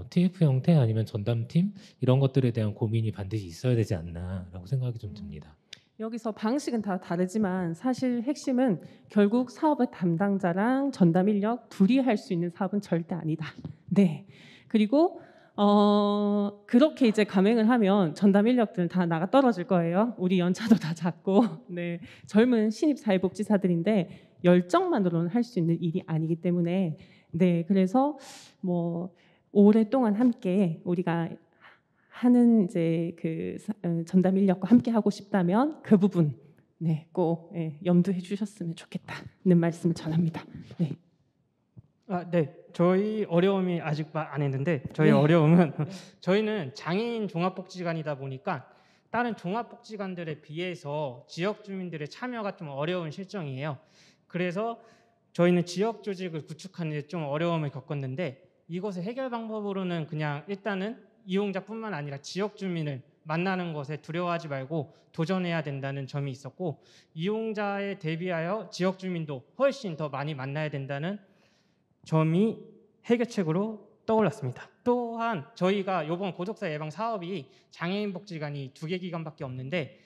TF 형태 아니면 전담팀 이런 것들에 대한 고민이 반드시 있어야 되지 않나라고 생각이 좀 듭니다.
여기서 방식은 다 다르지만 사실 핵심은 결국 사업의 담당자랑 전담 인력 둘이 할 수 있는 사업은 절대 아니다. 네. 그리고 그렇게 이제 감행을 하면 전담 인력들은 다 나가 떨어질 거예요. 우리 연차도 다 작고, 네, 젊은 신입 사회복지사들인데 열정만으로는 할 수 있는 일이 아니기 때문에, 네, 그래서 뭐 오랫동안 함께 우리가 하는 이제 그 전담 인력과 함께 하고 싶다면 그 부분, 네, 꼭 염두해 주셨으면 좋겠다는 말씀을 전합니다. 네.
네. 저희 어려움이 아직 말 안 했는데 저희
네.
어려움은 저희는 장애인 종합복지관이다 보니까 다른 종합복지관들에 비해서 지역 주민들의 참여가 좀 어려운 실정이에요. 그래서 저희는 지역 조직을 구축하는 데 좀 어려움을 겪었는데 이것의 해결 방법으로는 그냥 일단은 이용자뿐만 아니라 지역 주민을 만나는 것에 두려워하지 말고 도전해야 된다는 점이 있었고, 이용자에 대비하여 지역 주민도 훨씬 더 많이 만나야 된다는 점이 해결책으로 떠올랐습니다. 또한 저희가 이번 고독사 예방 사업이 장애인 복지관이 2개 기관밖에 없는데,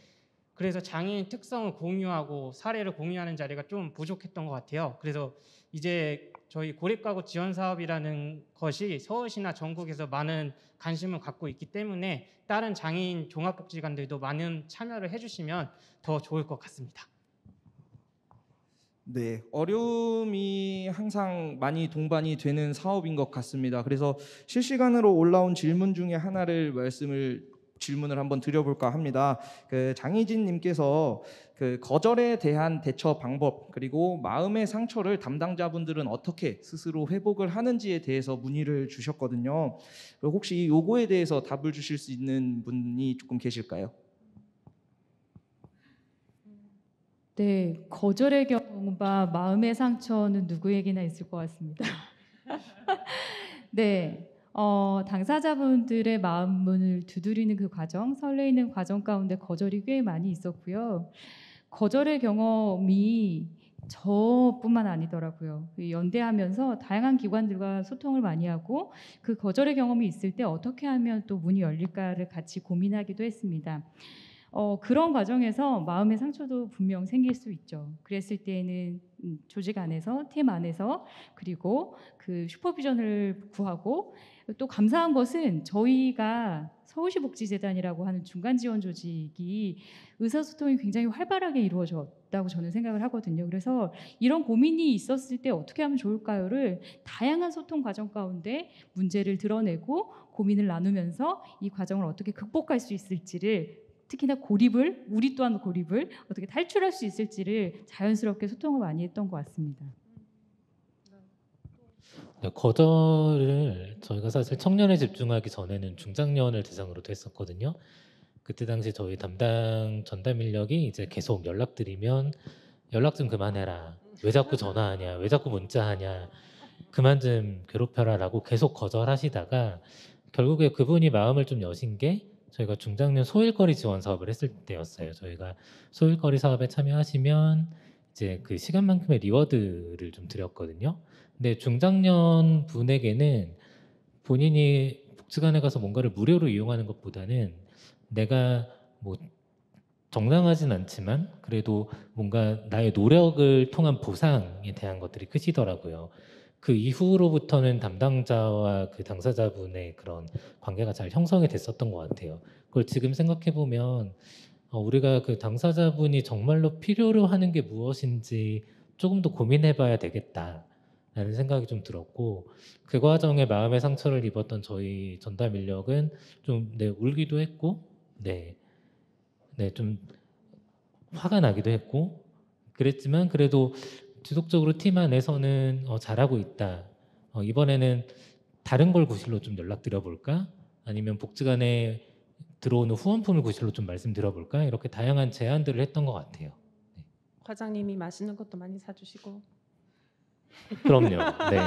그래서 장애인 특성을 공유하고 사례를 공유하는 자리가 좀 부족했던 것 같아요. 그래서 이제 저희 고립가구 지원 사업이라는 것이 서울시나 전국에서 많은 관심을 갖고 있기 때문에 다른 장애인 종합복지관들도 많은 참여를 해주시면 더 좋을 것 같습니다.
네, 어려움이 항상 많이 동반이 되는 사업인 것 같습니다. 그래서 실시간으로 올라온 질문 중에 하나를 질문을 한번 드려볼까 합니다. 그 장희진님께서 그 거절에 대한 대처 방법, 그리고 마음의 상처를 담당자분들은 어떻게 스스로 회복을 하는지에 대해서 문의를 주셨거든요. 혹시 요거에 대해서 답을 주실 수 있는 분이 조금 계실까요?
네, 거절의 경우가 마음의 상처는 누구에게나 있을 것 같습니다. 네, 당사자분들의 마음문을 두드리는 그 과정, 설레이는 과정 가운데 거절이 꽤 많이 있었고요. 거절의 경험이 저뿐만 아니더라고요. 연대하면서 다양한 기관들과 소통을 많이 하고 그 거절의 경험이 있을 때 어떻게 하면 또 문이 열릴까를 같이 고민하기도 했습니다. 그런 과정에서 마음의 상처도 분명 생길 수 있죠. 그랬을 때는 조직 안에서, 팀 안에서, 그리고 그 슈퍼비전을 구하고, 또 감사한 것은 저희가 서울시 복지재단이라고 하는 중간 지원 조직이 의사소통이 굉장히 활발하게 이루어졌다고 저는 생각을 하거든요. 그래서 이런 고민이 있었을 때 어떻게 하면 좋을까요를 다양한 소통 과정 가운데 문제를 드러내고 고민을 나누면서 이 과정을 어떻게 극복할 수 있을지를, 특히나 우리 또한 고립을 어떻게 탈출할 수 있을지를 자연스럽게 소통을 많이 했던 것 같습니다.
네, 거절을 저희가 사실 청년에 집중하기 전에는 중장년을 대상으로도 했었거든요. 그때 당시 저희 담당 전담 인력이 이제 계속 연락드리면 연락 좀 그만해라, 왜 자꾸 전화하냐, 왜 자꾸 문자하냐, 그만 좀 괴롭혀라라고 계속 거절하시다가 결국에 그분이 마음을 좀 여신 게 저희가 중장년 소일거리 지원 사업을 했을 때였어요. 저희가 소일거리 사업에 참여하시면 이제 그 시간만큼의 리워드를 좀 드렸거든요. 근데 중장년 분에게는 본인이 복지관에 가서 뭔가를 무료로 이용하는 것보다는 내가 뭐 정당하진 않지만 그래도 뭔가 나의 노력을 통한 보상에 대한 것들이 크시더라고요. 그 이후로부터는 담당자와 그 당사자분의 그런 관계가 잘 형성이 됐었던 것 같아요. 그걸 지금 생각해 보면 우리가 그 당사자분이 정말로 필요로 하는 게 무엇인지 조금 더 고민해봐야 되겠다라는 생각이 좀 들었고, 그 과정에 마음의 상처를 입었던 저희 전담 인력은 좀 울기도 했고, 좀 화가 나기도 했고 그랬지만 그래도 지속적으로 팀 안에서는 잘하고 있다. 이번에는 다른 걸 구실로 좀 연락드려 볼까? 아니면 복지관에 들어오는 후원품을 구실로 좀 말씀드려 볼까? 이렇게 다양한 제안들을 했던 것 같아요. 네.
과장님이 맛있는 것도 많이 사주시고.
그럼요. 네.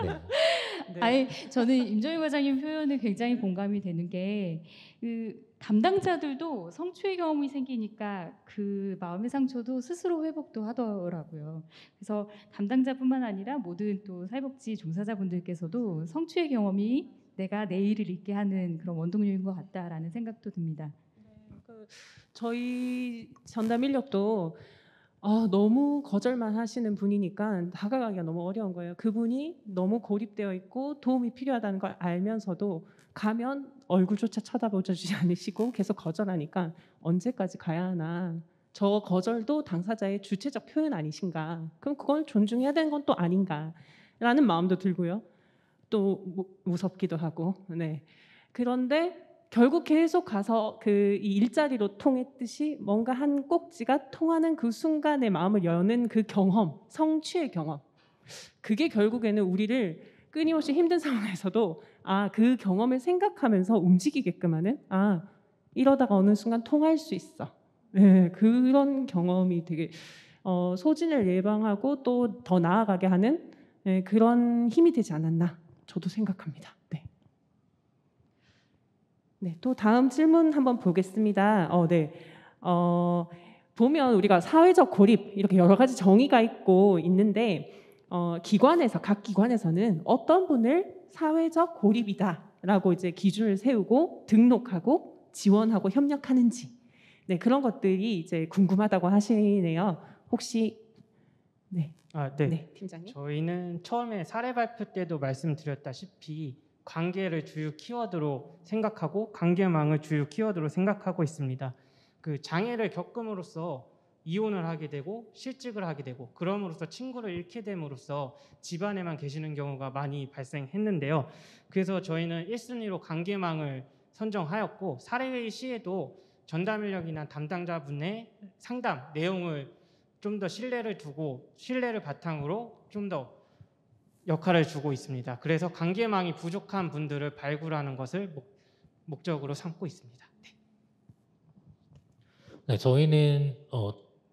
네.
아니, 저는 임정희 과장님 표현에 굉장히 공감이 되는 게, 그 담당자들도 성취의 경험이 생기니까 그 마음의 상처도 스스로 회복도 하더라고요. 그래서 담당자뿐만 아니라 모든 또 사회복지 종사자분들께서도 성취의 경험이 내가 내일을 있게 하는 그런 원동력인 것 같다라는 생각도 듭니다.
저희 전담 인력도 너무 거절만 하시는 분이니까 다가가기가 너무 어려운 거예요. 그분이 너무 고립되어 있고 도움이 필요하다는 걸 알면서도 가면 얼굴조차 쳐다보지 않으시고 계속 거절하니까 언제까지 가야 하나. 저 거절도 당사자의 주체적 표현 아니신가. 그럼 그걸 존중해야 되는 건 또 아닌가라는 마음도 들고요. 또 무섭기도 하고. 네. 그런데 결국 계속 가서 그 이 일자리로 통했듯이 뭔가 한 꼭지가 통하는 그 순간에 마음을 여는 그 경험, 성취의 경험. 그게 결국에는 우리를 끊임없이 힘든 상황에서도 그 경험을 생각하면서 움직이게끔 하는 이러다가 어느 순간 통할 수 있어. 네, 그런 경험이 되게 소진을 예방하고 또 더 나아가게 하는 그런 힘이 되지 않았나 저도 생각합니다. 네. 네, 또 다음 질문 한번 보겠습니다. 네. 보면 우리가 사회적 고립 이렇게 여러 가지 정의가 있는데 각 기관에서는 어떤 분을 사회적 고립이다라고 이제 기준을 세우고 등록하고 지원하고 협력하는지 그런 것들이 이제 궁금하다고 하시네요. 혹시
네.
네, 팀장님.
저희는 처음에 사례 발표 때도 말씀드렸다시피 관계를 주요 키워드로 생각하고 관계망을 주요 키워드로 생각하고 있습니다. 그 장애를 겪음으로써 이혼을 하게 되고 실직을 하게 되고 그럼으로써 친구를 잃게 됨으로써 집안에만 계시는 경우가 많이 발생했는데요. 그래서 저희는 1순위로 관계망을 선정하였고 사례회의 시에도 전담 인력이나 담당자분의 상담 내용을 좀 더 신뢰를 두고 신뢰를 바탕으로 좀 더 역할을 주고 있습니다. 그래서 관계망이 부족한 분들을 발굴하는 것을 목적으로 삼고 있습니다.
네, 저희는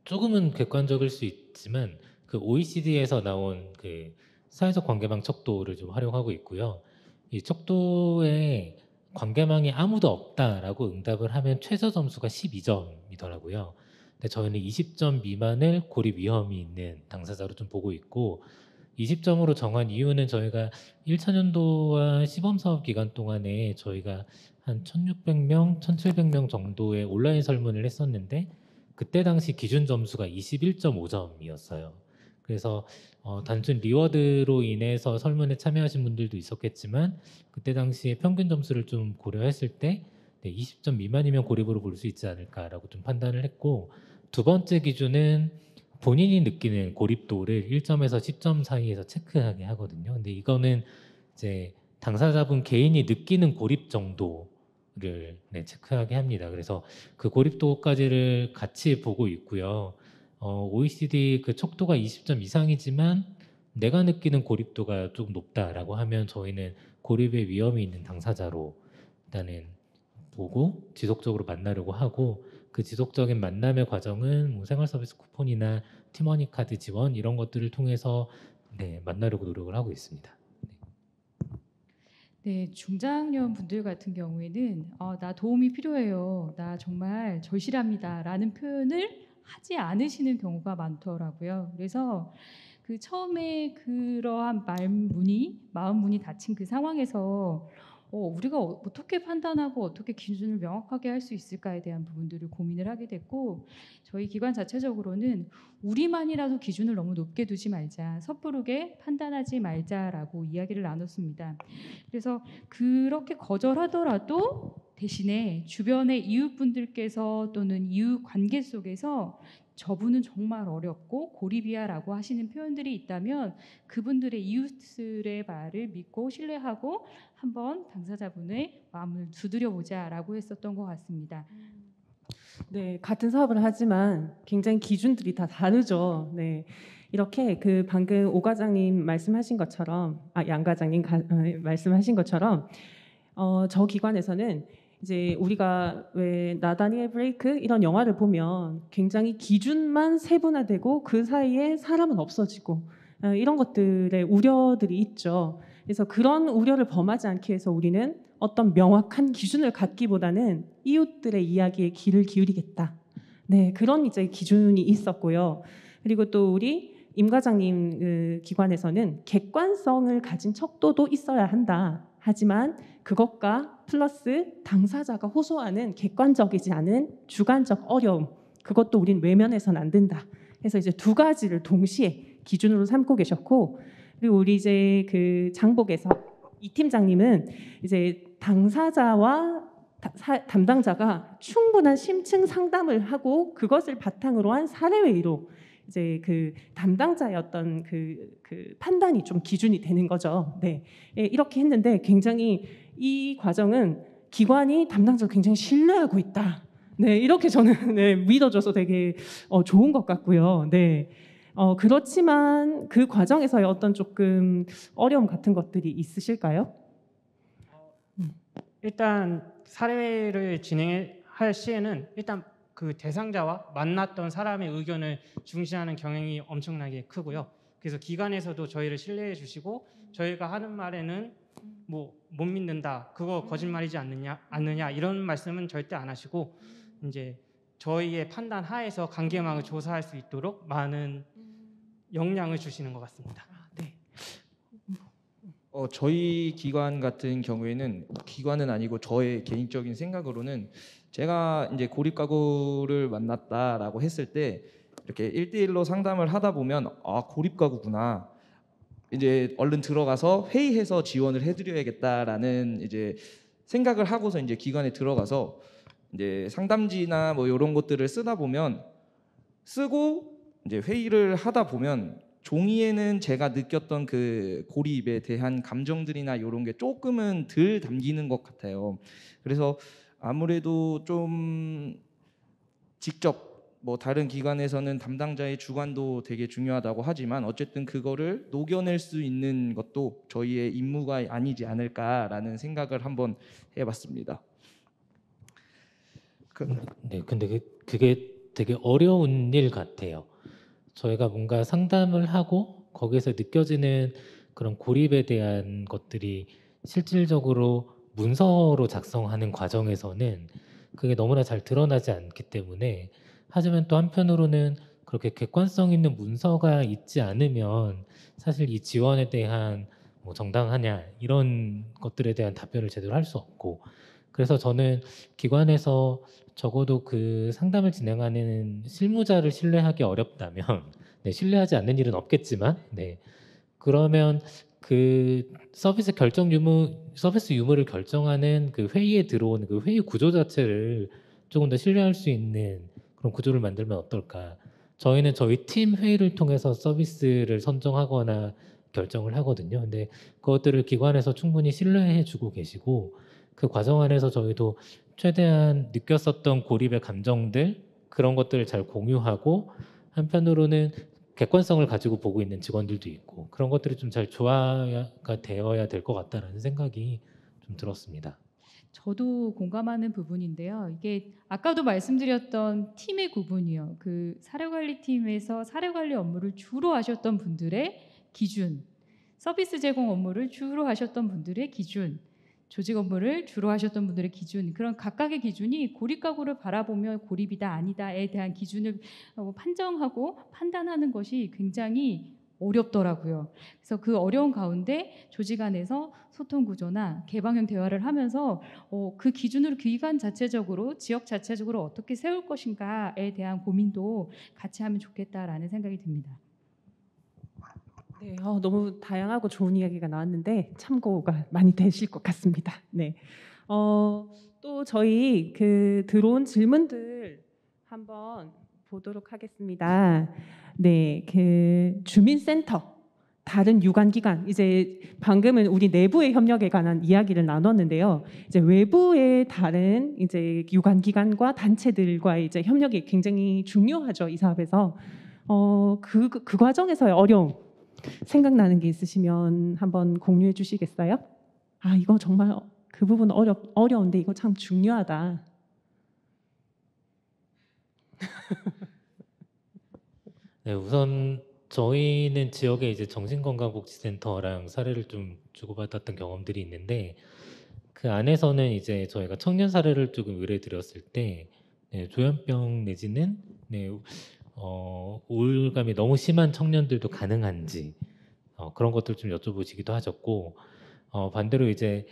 조금은 객관적일 수 있지만 그 OECD에서 나온 그 사회적 관계망 척도를 좀 활용하고 있고요. 이 척도에 관계망이 아무도 없다라고 응답을 하면 최저 점수가 12점이더라고요. 근데 저희는 20점 미만을 고립 위험이 있는 당사자로 좀 보고 있고 20점으로 정한 이유는 저희가 1차년도와 시범사업 기간 동안에 저희가 한 1,600명, 1,700명 정도의 온라인 설문을 했었는데 그때 당시 기준 점수가 21.5점이었어요. 그래서 단순 리워드로 인해서 설문에 참여하신 분들도 있었겠지만 그때 당시에 평균 점수를 좀 고려했을 때 20점 미만이면 고립으로 볼 수 있지 않을까라고 좀 판단을 했고 두 번째 기준은 본인이 느끼는 고립도를 1점에서 10점 사이에서 체크하게 하거든요. 근데 이거는 이제 당사자분 개인이 느끼는 고립 정도를 체크하게 합니다. 그래서 그 고립도까지를 같이 보고 있고요. OECD 그 척도가 20점 이상이지만 내가 느끼는 고립도가 좀 높다라고 하면 저희는 고립의 위험이 있는 당사자로 일단은 보고 지속적으로 만나려고 하고 그 지속적인 만남의 과정은 뭐 생활서비스 쿠폰이나 팀워닝 카드 지원 이런 것들을 통해서 만나려고 노력을 하고 있습니다.
네, 중장년 분들 같은 경우에는 나 도움이 필요해요. 나 정말 절실합니다. 라는 표현을 하지 않으시는 경우가 많더라고요. 그래서 그 처음에 그러한 마음 문이 닫힌 그 상황에서 우리가 어떻게 판단하고 어떻게 기준을 명확하게 할 수 있을까에 대한 부분들을 고민을 하게 됐고 저희 기관 자체적으로는 우리만이라도 기준을 너무 높게 두지 말자, 섣부르게 판단하지 말자라고 이야기를 나눴습니다. 그래서 그렇게 거절하더라도 대신에 주변의 이웃분들께서 또는 이웃 관계 속에서 저분은 정말 어렵고 고립이야라고 하시는 표현들이 있다면 그분들의 이웃들의 말을 믿고 신뢰하고 한번 당사자분의 마음을 두드려보자라고 했었던 것 같습니다.
네, 같은 사업을 하지만 굉장히 기준들이 다 다르죠. 네, 이렇게 그 방금 오 과장님 말씀하신 것처럼, 양 과장님 말씀하신 것처럼, 저 기관에서는 이제 우리가 왜 나다니엘 브레이크 이런 영화를 보면 굉장히 기준만 세분화되고 그 사이에 사람은 없어지고 이런 것들의 우려들이 있죠. 그래서 그런 우려를 범하지 않기 위해서 우리는 어떤 명확한 기준을 갖기보다는 이웃들의 이야기에 귀를 기울이겠다. 네, 그런 이제 기준이 있었고요. 그리고 또 우리 임 과장님 그 기관에서는 객관성을 가진 척도도 있어야 한다. 하지만 그것과 플러스 당사자가 호소하는 객관적이지 않은 주관적 어려움, 그것도 우린 외면해서는 안 된다. 해서 이제 두 가지를 동시에 기준으로 삼고 계셨고, 그리고 우리 이제 그 장복에서 이 팀장님은 이제 당사자와 담당자가 충분한 심층 상담을 하고 그것을 바탕으로 한 사례회의로 이제 그 담당자의 어떤 그 판단이 좀 기준이 되는 거죠. 네, 예, 이렇게 했는데 굉장히 이 과정은 기관이 담당자를 굉장히 신뢰하고 있다. 네, 이렇게 저는 네, 믿어줘서 되게 좋은 것 같고요. 네, 그렇지만 그 과정에서의 어떤 조금 어려움 같은 것들이 있으실까요?
일단 사례를 진행할 시에는 일단 그 대상자와 만났던 사람의 의견을 중시하는 경향이 엄청나게 크고요. 그래서 기관에서도 저희를 신뢰해 주시고 저희가 하는 말에는 뭐 못 믿는다, 그거 거짓말이지 않느냐 이런 말씀은 절대 안 하시고 이제 저희의 판단 하에서 관계망을 조사할 수 있도록 많은 역량을 주시는 것 같습니다.
네.
저희 기관 같은 경우에는, 기관은 아니고 저의 개인적인 생각으로는, 제가 이제 고립가구를 만났다라고 했을 때 이렇게 1대1로 상담을 하다 보면 고립가구구나, 이제 얼른 들어가서 회의해서 지원을 해드려야겠다라는 이제 생각을 하고서 이제 기관에 들어가서 이제 상담지나 뭐 이런 것들을 쓰고 이제 회의를 하다 보면 종이에는 제가 느꼈던 그 고립에 대한 감정들이나 이런 게 조금은 덜 담기는 것 같아요. 그래서 아무래도 좀 직접 뭐 다른 기관에서는 담당자의 주관도 되게 중요하다고 하지만 어쨌든 그거를 녹여낼 수 있는 것도 저희의 임무가 아니지 않을까라는 생각을 한번 해봤습니다.
네, 근데 그게 되게 어려운 일 같아요. 저희가 뭔가 상담을 하고 거기서 느껴지는 그런 고립에 대한 것들이 실질적으로 문서로 작성하는 과정에서는 그게 너무나 잘 드러나지 않기 때문에, 하지만 또 한편으로는 그렇게 객관성 있는 문서가 있지 않으면 사실 이 지원에 대한 뭐 정당하냐 이런 것들에 대한 답변을 제대로 할 수 없고, 그래서 저는 기관에서 적어도 그 상담을 진행하는 실무자를 신뢰하기 어렵다면, 네, 신뢰하지 않는 일은 없겠지만, 네, 그러면 그 서비스 유무를 결정하는 그 회의에 들어오는 그 회의 구조 자체를 조금 더 신뢰할 수 있는 그런 구조를 만들면 어떨까. 저희는 저희 팀 회의를 통해서 서비스를 선정하거나 결정을 하거든요. 근데 그것들을 기관에서 충분히 신뢰해주고 계시고, 그 과정 안에서 저희도 최대한 느꼈었던 고립의 감정들, 그런 것들을 잘 공유하고, 한편으로는 객관성을 가지고 보고 있는 직원들도 있고, 그런 것들이 좀 잘 조화가 되어야 될 것 같다라는 생각이 좀 들었습니다.
저도 공감하는 부분인데요. 이게 아까도 말씀드렸던 팀의 구분이요. 그 사례관리팀에서 사례관리 업무를 주로 하셨던 분들의 기준, 서비스 제공 업무를 주로 하셨던 분들의 기준, 조직 업무를 주로 하셨던 분들의 기준, 그런 각각의 기준이 고립가구를 바라보며 고립이다 아니다에 대한 기준을 판정하고 판단하는 것이 굉장히 어렵더라고요. 그래서 그 어려운 가운데 조직 안에서 소통 구조나 개방형 대화를 하면서 그 기준으로 기관 자체적으로, 지역 자체적으로 어떻게 세울 것인가에 대한 고민도 같이 하면 좋겠다라는 생각이 듭니다.
네, 너무 다양하고 좋은 이야기가 나왔는데 참고가 많이 되실 것 같습니다. 네, 또 저희 그 들어온 질문들 한번 보도록 하겠습니다. 네, 그 주민센터, 다른 유관기관, 이제 방금은 우리 내부의 협력에 관한 이야기를 나눴는데요. 이제 외부의 다른 이제 유관기관과 단체들과의 이제 협력이 굉장히 중요하죠, 이 사업에서. 그 과정에서의 어려움 생각나는 게 있으시면 한번 공유해 주시겠어요? 이거 정말 그 부분 어려운데 이거 참 중요하다.
네, 우선 저희는 지역에 이제 정신건강복지센터랑 사례를 좀 주고받았던 경험들이 있는데, 그 안에서는 이제 저희가 청년 사례를 조금 의뢰드렸을 때, 네, 조현병 내지는 우울감이 너무 심한 청년들도 가능한지 그런 것들 좀 여쭤보시기도 하셨고, 반대로 이제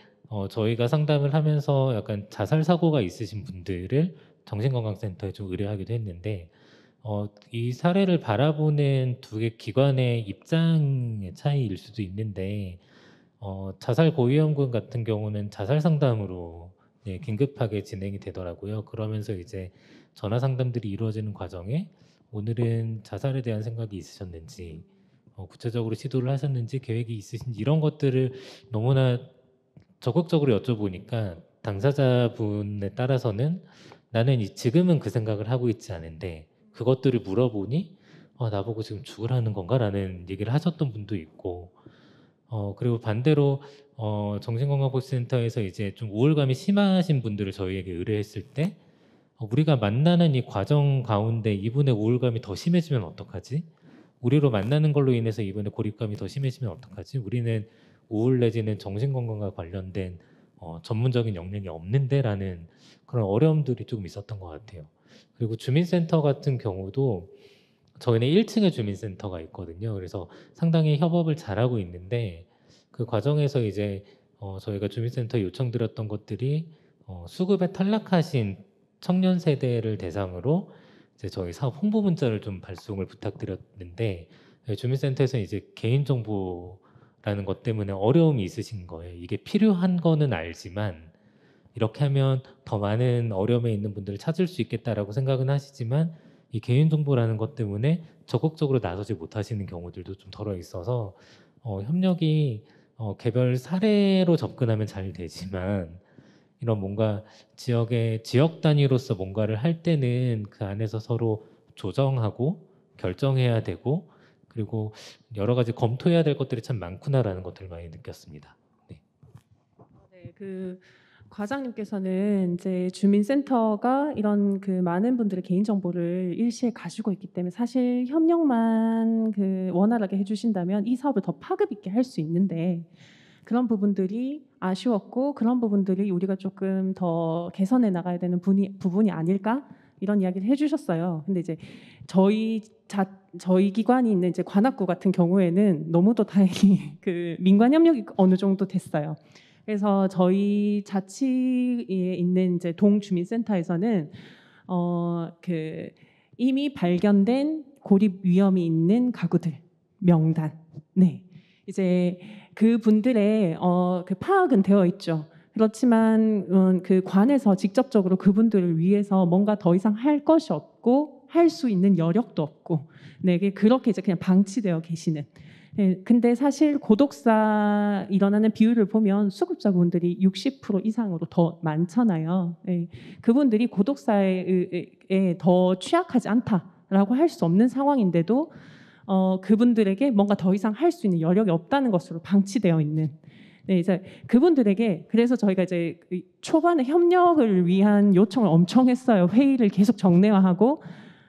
저희가 상담을 하면서 약간 자살 사고가 있으신 분들을 정신건강센터에 좀 의뢰하기도 했는데, 이 사례를 바라보는 두 개 기관의 입장의 차이일 수도 있는데 자살 고위험군 같은 경우는 자살 상담으로 예, 긴급하게 진행이 되더라고요. 그러면서 이제 전화 상담들이 이루어지는 과정에 오늘은 자살에 대한 생각이 있으셨는지, 구체적으로 시도를 하셨는지, 계획이 있으신지 이런 것들을 너무나 적극적으로 여쭤보니까 당사자분에 따라서는 나는 지금은 그 생각을 하고 있지 않은데 그것들을 물어보니 나보고 지금 죽으라는 건가라는 얘기를 하셨던 분도 있고, 그리고 반대로 정신건강보호센터에서 이제 좀 우울감이 심하신 분들을 저희에게 의뢰했을 때 우리가 만나는 이 과정 가운데 이분의 우울감이 더 심해지면 어떡하지? 우리로 만나는 걸로 인해서 이분의 고립감이 더 심해지면 어떡하지? 우리는 우울 내지는 정신건강과 관련된 전문적인 역량이 없는데라는 그런 어려움들이 조금 있었던 것 같아요. 그리고 주민센터 같은 경우도 저희는 1층에 주민센터가 있거든요. 그래서 상당히 협업을 잘하고 있는데 그 과정에서 이제 저희가 주민센터에 요청드렸던 것들이 수급에 탈락하신 청년 세대를 대상으로 이제 저희 사업 홍보 문자를 좀 발송을 부탁드렸는데 주민센터에서 이제 개인정보라는 것 때문에 어려움이 있으신 거예요. 이게 필요한 거는 알지만 이렇게 하면 더 많은 어려움에 있는 분들을 찾을 수 있겠다라고 생각은 하시지만 이 개인정보라는 것 때문에 적극적으로 나서지 못하시는 경우들도 좀 덜어 있어서 협력이 개별 사례로 접근하면 잘 되지만 이런 뭔가 지역 단위로서 뭔가를 할 때는 그 안에서 서로 조정하고 결정해야 되고 그리고 여러 가지 검토해야 될 것들이 참 많구나라는 것들을 많이 느꼈습니다. 네.
네, 그 과장님께서는 이제 주민센터가 이런 그 많은 분들의 개인 정보를 일시에 가지고 있기 때문에 사실 협력만 그 원활하게 해주신다면 이 사업을 더 파급 있게 할 수 있는데 그런 부분들이 아쉬웠고 그런 부분들이 우리가 조금 더 개선해 나가야 되는 부분이 아닐까 이런 이야기를 해주셨어요. 근데 이제 저희 기관이 있는 이제 관악구 같은 경우에는 너무도 다행히 그 민관 협력이 어느 정도 됐어요. 그래서 저희 자치에 있는 이제 동주민센터에서는 그 이미 발견된 고립 위험이 있는 가구들 명단, 네, 이제 그 분들의 그 파악은 되어 있죠. 그렇지만 그 관에서 직접적으로 그분들을 위해서 뭔가 더 이상 할 것이 없고 할 수 있는 여력도 없고, 네, 그렇게 이제 그냥 방치되어 계시는. 네, 근데 사실 고독사 일어나는 비율을 보면 수급자분들이 60% 이상으로 더 많잖아요. 네, 그분들이 고독사에 더 취약하지 않다라고 할 수 없는 상황인데도 그분들에게 뭔가 더 이상 할 수 있는 여력이 없다는 것으로 방치되어 있는. 네, 이제 그분들에게 그래서 저희가 이제 초반에 협력을 위한 요청을 엄청 했어요. 회의를 계속 정례화하고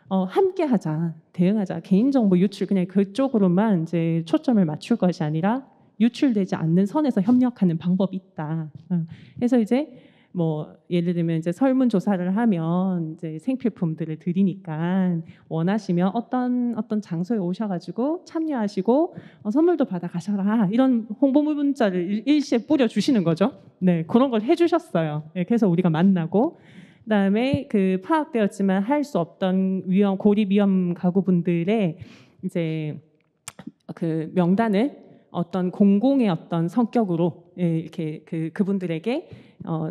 함께하자, 대응하자. 개인정보 유출 그냥 그쪽으로만 이제 초점을 맞출 것이 아니라 유출되지 않는 선에서 협력하는 방법이 있다. 그래서 이제 뭐 예를 들면 이제 설문조사를 하면 이제 생필품들을 드리니까 원하시면 어떤 장소에 오셔가지고 참여하시고 선물도 받아 가셔라 이런 홍보 문자를 일시에 뿌려 주시는 거죠. 네, 그런 걸 해주셨어요. 네, 그래서 우리가 만나고. 그다음에 그 파악되었지만 할 수 없던 고립 위험 가구분들의 이제 그 명단을 어떤 공공의 어떤 성격으로 이렇게 그분들에게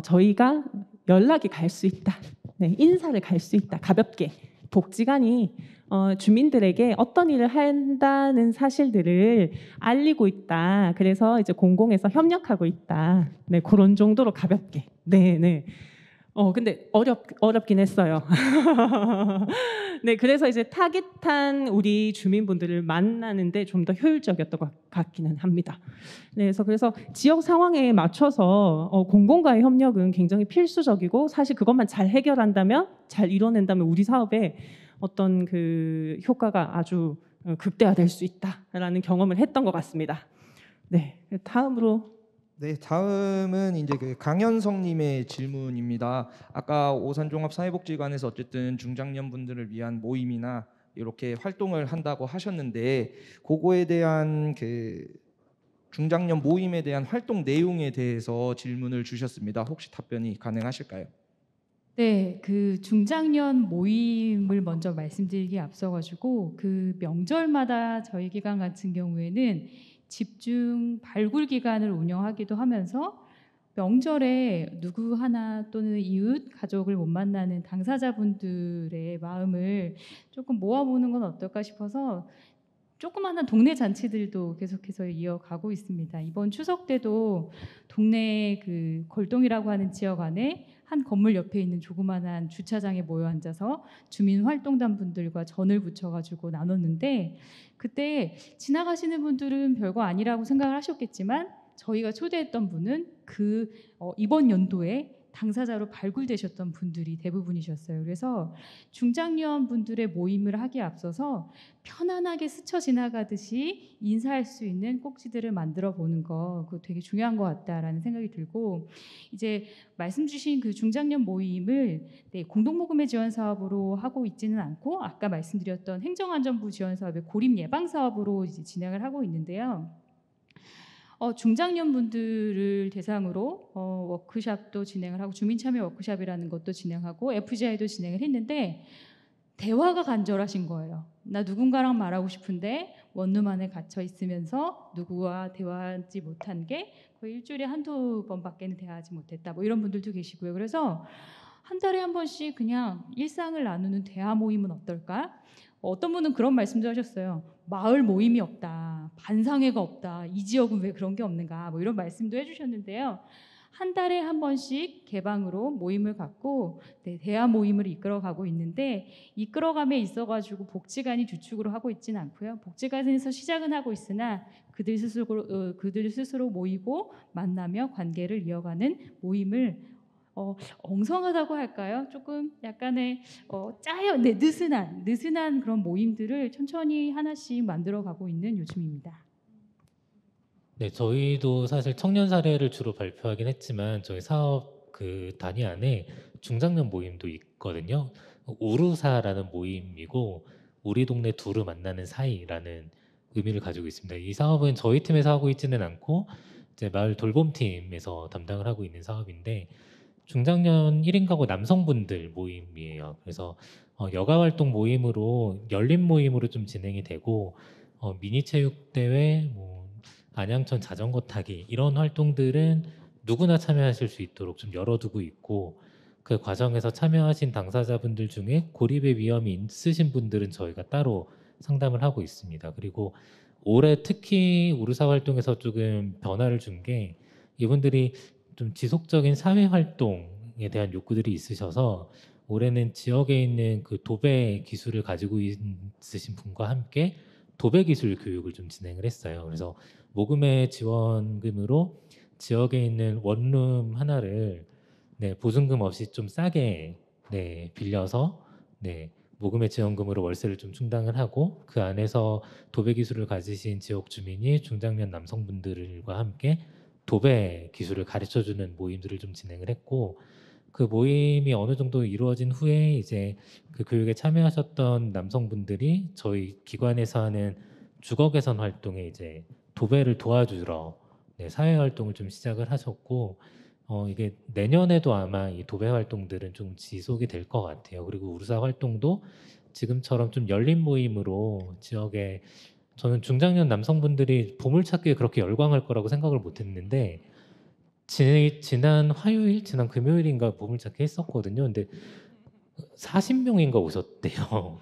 저희가 연락이 갈 수 있다, 네, 인사를 갈 수 있다, 가볍게 복지관이 주민들에게 어떤 일을 한다는 사실들을 알리고 있다. 그래서 이제 공공에서 협력하고 있다. 네, 그런 정도로 가볍게. 네, 네. 근데 어렵긴 했어요. 네, 그래서 이제 타깃한 우리 주민분들을 만나는데 좀 더 효율적이었던 것 같기는 합니다. 네, 그래서 지역 상황에 맞춰서 공공과의 협력은 굉장히 필수적이고 사실 그것만 잘 해결한다면, 잘 이뤄낸다면 우리 사업에 어떤 그 효과가 아주 극대화될 수 있다라는 경험을 했던 것 같습니다. 네, 다음으로.
네, 다음은 이제 그 강현성님의 질문입니다. 아까 오산종합사회복지관에서 어쨌든 중장년분들을 위한 모임이나 이렇게 활동을 한다고 하셨는데, 그거에 대한 그 중장년 모임에 대한 활동 내용에 대해서 질문을 주셨습니다. 혹시 답변이 가능하실까요?
네, 그 중장년 모임을 먼저 말씀드리기에 앞서가지고 그 명절마다 저희 기관 같은 경우에는 집중 발굴 기간을 운영하기도 하면서 명절에 누구 하나 또는 이웃, 가족을 못 만나는 당사자분들의 마음을 조금 모아보는 건 어떨까 싶어서 조그마한 동네 잔치들도 계속해서 이어가고 있습니다. 이번 추석 때도 동네 그 걸동이라고 하는 지역 안에 한 건물 옆에 있는 조그마한 주차장에 모여 앉아서 주민활동단 분들과 전을 부쳐가지고 나눴는데 그때 지나가시는 분들은 별거 아니라고 생각을 하셨겠지만 저희가 초대했던 분은 이번 연도에 당사자로 발굴되셨던 분들이 대부분이셨어요. 그래서 중장년 분들의 모임을 하기에 앞서서 편안하게 스쳐 지나가듯이 인사할 수 있는 꼭지들을 만들어 보는 거 그거 되게 중요한 것 같다라는 생각이 들고 이제 말씀 주신 그 중장년 모임을 공동모금의 지원 사업으로 하고 있지는 않고 아까 말씀드렸던 행정안전부 지원 사업의 고립 예방 사업으로 이제 진행을 하고 있는데요. 중장년 분들을 대상으로 워크샵도 진행을 하고 주민참여 워크샵이라는 것도 진행하고 FGI도 진행을 했는데 대화가 간절하신 거예요. 나 누군가랑 말하고 싶은데 원룸 안에 갇혀 있으면서 누구와 대화하지 못한 게 거의 일주일에 한두 번밖에는 대화하지 못했다. 뭐 이런 분들도 계시고요. 그래서 한 달에 한 번씩 그냥 일상을 나누는 대화 모임은 어떨까? 어떤 분은 그런 말씀도 하셨어요. 마을 모임이 없다. 반상회가 없다. 이 지역은 왜 그런 게 없는가? 뭐 이런 말씀도 해주셨는데요. 한 달에 한 번씩 개방으로 모임을 갖고 대화 모임을 이끌어가고 있는데 이끌어감에 있어가지고 복지관이 주축으로 하고 있지는 않고요. 복지관에서 시작은 하고 있으나 그들 스스로 모이고 만나며 관계를 이어가는 모임을 엉성하다고 할까요? 조금 약간의 느슨한 그런 모임들을 천천히 하나씩 만들어가고 있는 요즘입니다.
네, 저희도 사실 청년 사례를 주로 발표하긴 했지만 저희 사업 그 단위 안에 중장년 모임도 있거든요. 우루사라는 모임이고 우리 동네 두루 만나는 사이라는 의미를 가지고 있습니다. 이 사업은 저희 팀에서 하고 있지는 않고 이제 마을 돌봄팀에서 담당을 하고 있는 사업인데 중장년 1인 가구 남성분들 모임이에요. 그래서 여가 활동 모임으로 열린 모임으로 좀 진행이 되고 미니 체육 대회, 뭐 안양천 자전거 타기 이런 활동들은 누구나 참여하실 수 있도록 좀 열어두고 있고 그 과정에서 참여하신 당사자분들 중에 고립의 위험이 있으신 분들은 저희가 따로 상담을 하고 있습니다. 그리고 올해 특히 우루사 활동에서 조금 변화를 준 게 이분들이 좀 지속적인 사회 활동에 대한 욕구들이 있으셔서 올해는 지역에 있는 그 도배 기술을 가지고 있으신 분과 함께 도배 기술 교육을 좀 진행을 했어요. 그래서 모금의 지원금으로 지역에 있는 원룸 하나를 보증금 없이 좀 싸게 빌려서 모금의 지원금으로 월세를 좀 충당을 하고 그 안에서 도배 기술을 가지신 지역 주민이 중장년 남성분들과 함께 도배 기술을 가르쳐주는 모임들을 좀 진행을 했고 그 모임이 어느 정도 이루어진 후에 이제 그 교육에 참여하셨던 남성분들이 저희 기관에서 하는 주거 개선 활동에 이제 도배를 도와주러 사회 활동을 좀 시작을 하셨고 이게 내년에도 아마 이 도배 활동들은 좀 지속이 될 것 같아요. 그리고 우루사 활동도 지금처럼 좀 열린 모임으로 지역에 저는 중장년 남성분들이 보물찾기에 그렇게 열광할 거라고 생각을 못했는데 지난 화요일, 지난 금요일인가 보물찾기 했었거든요. 근데 40명인가 오셨대요.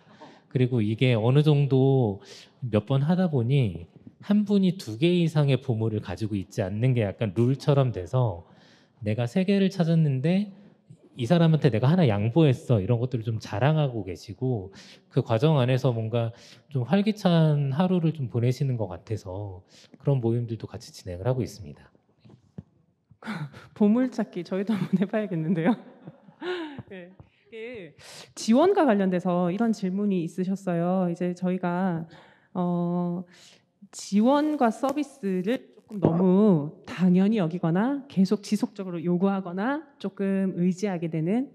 그리고 이게 어느 정도 몇 번 하다 보니 한 분이 2개 이상의 보물을 가지고 있지 않는 게 약간 룰처럼 돼서 내가 3개를 찾았는데 이 사람한테 내가 하나 양보했어 이런 것들을 좀 자랑하고 계시고 그 과정 안에서 뭔가 좀 활기찬 하루를 좀 보내시는 것 같아서 그런 모임들도 같이 진행을 하고 있습니다.
보물찾기 저희도 한번 해봐야겠는데요. 네. 지원과 관련돼서 이런 질문이 있으셨어요. 이제 저희가 지원과 서비스를 조금 너무 당연히 여기거나 계속 지속적으로 요구하거나 조금 의지하게 되는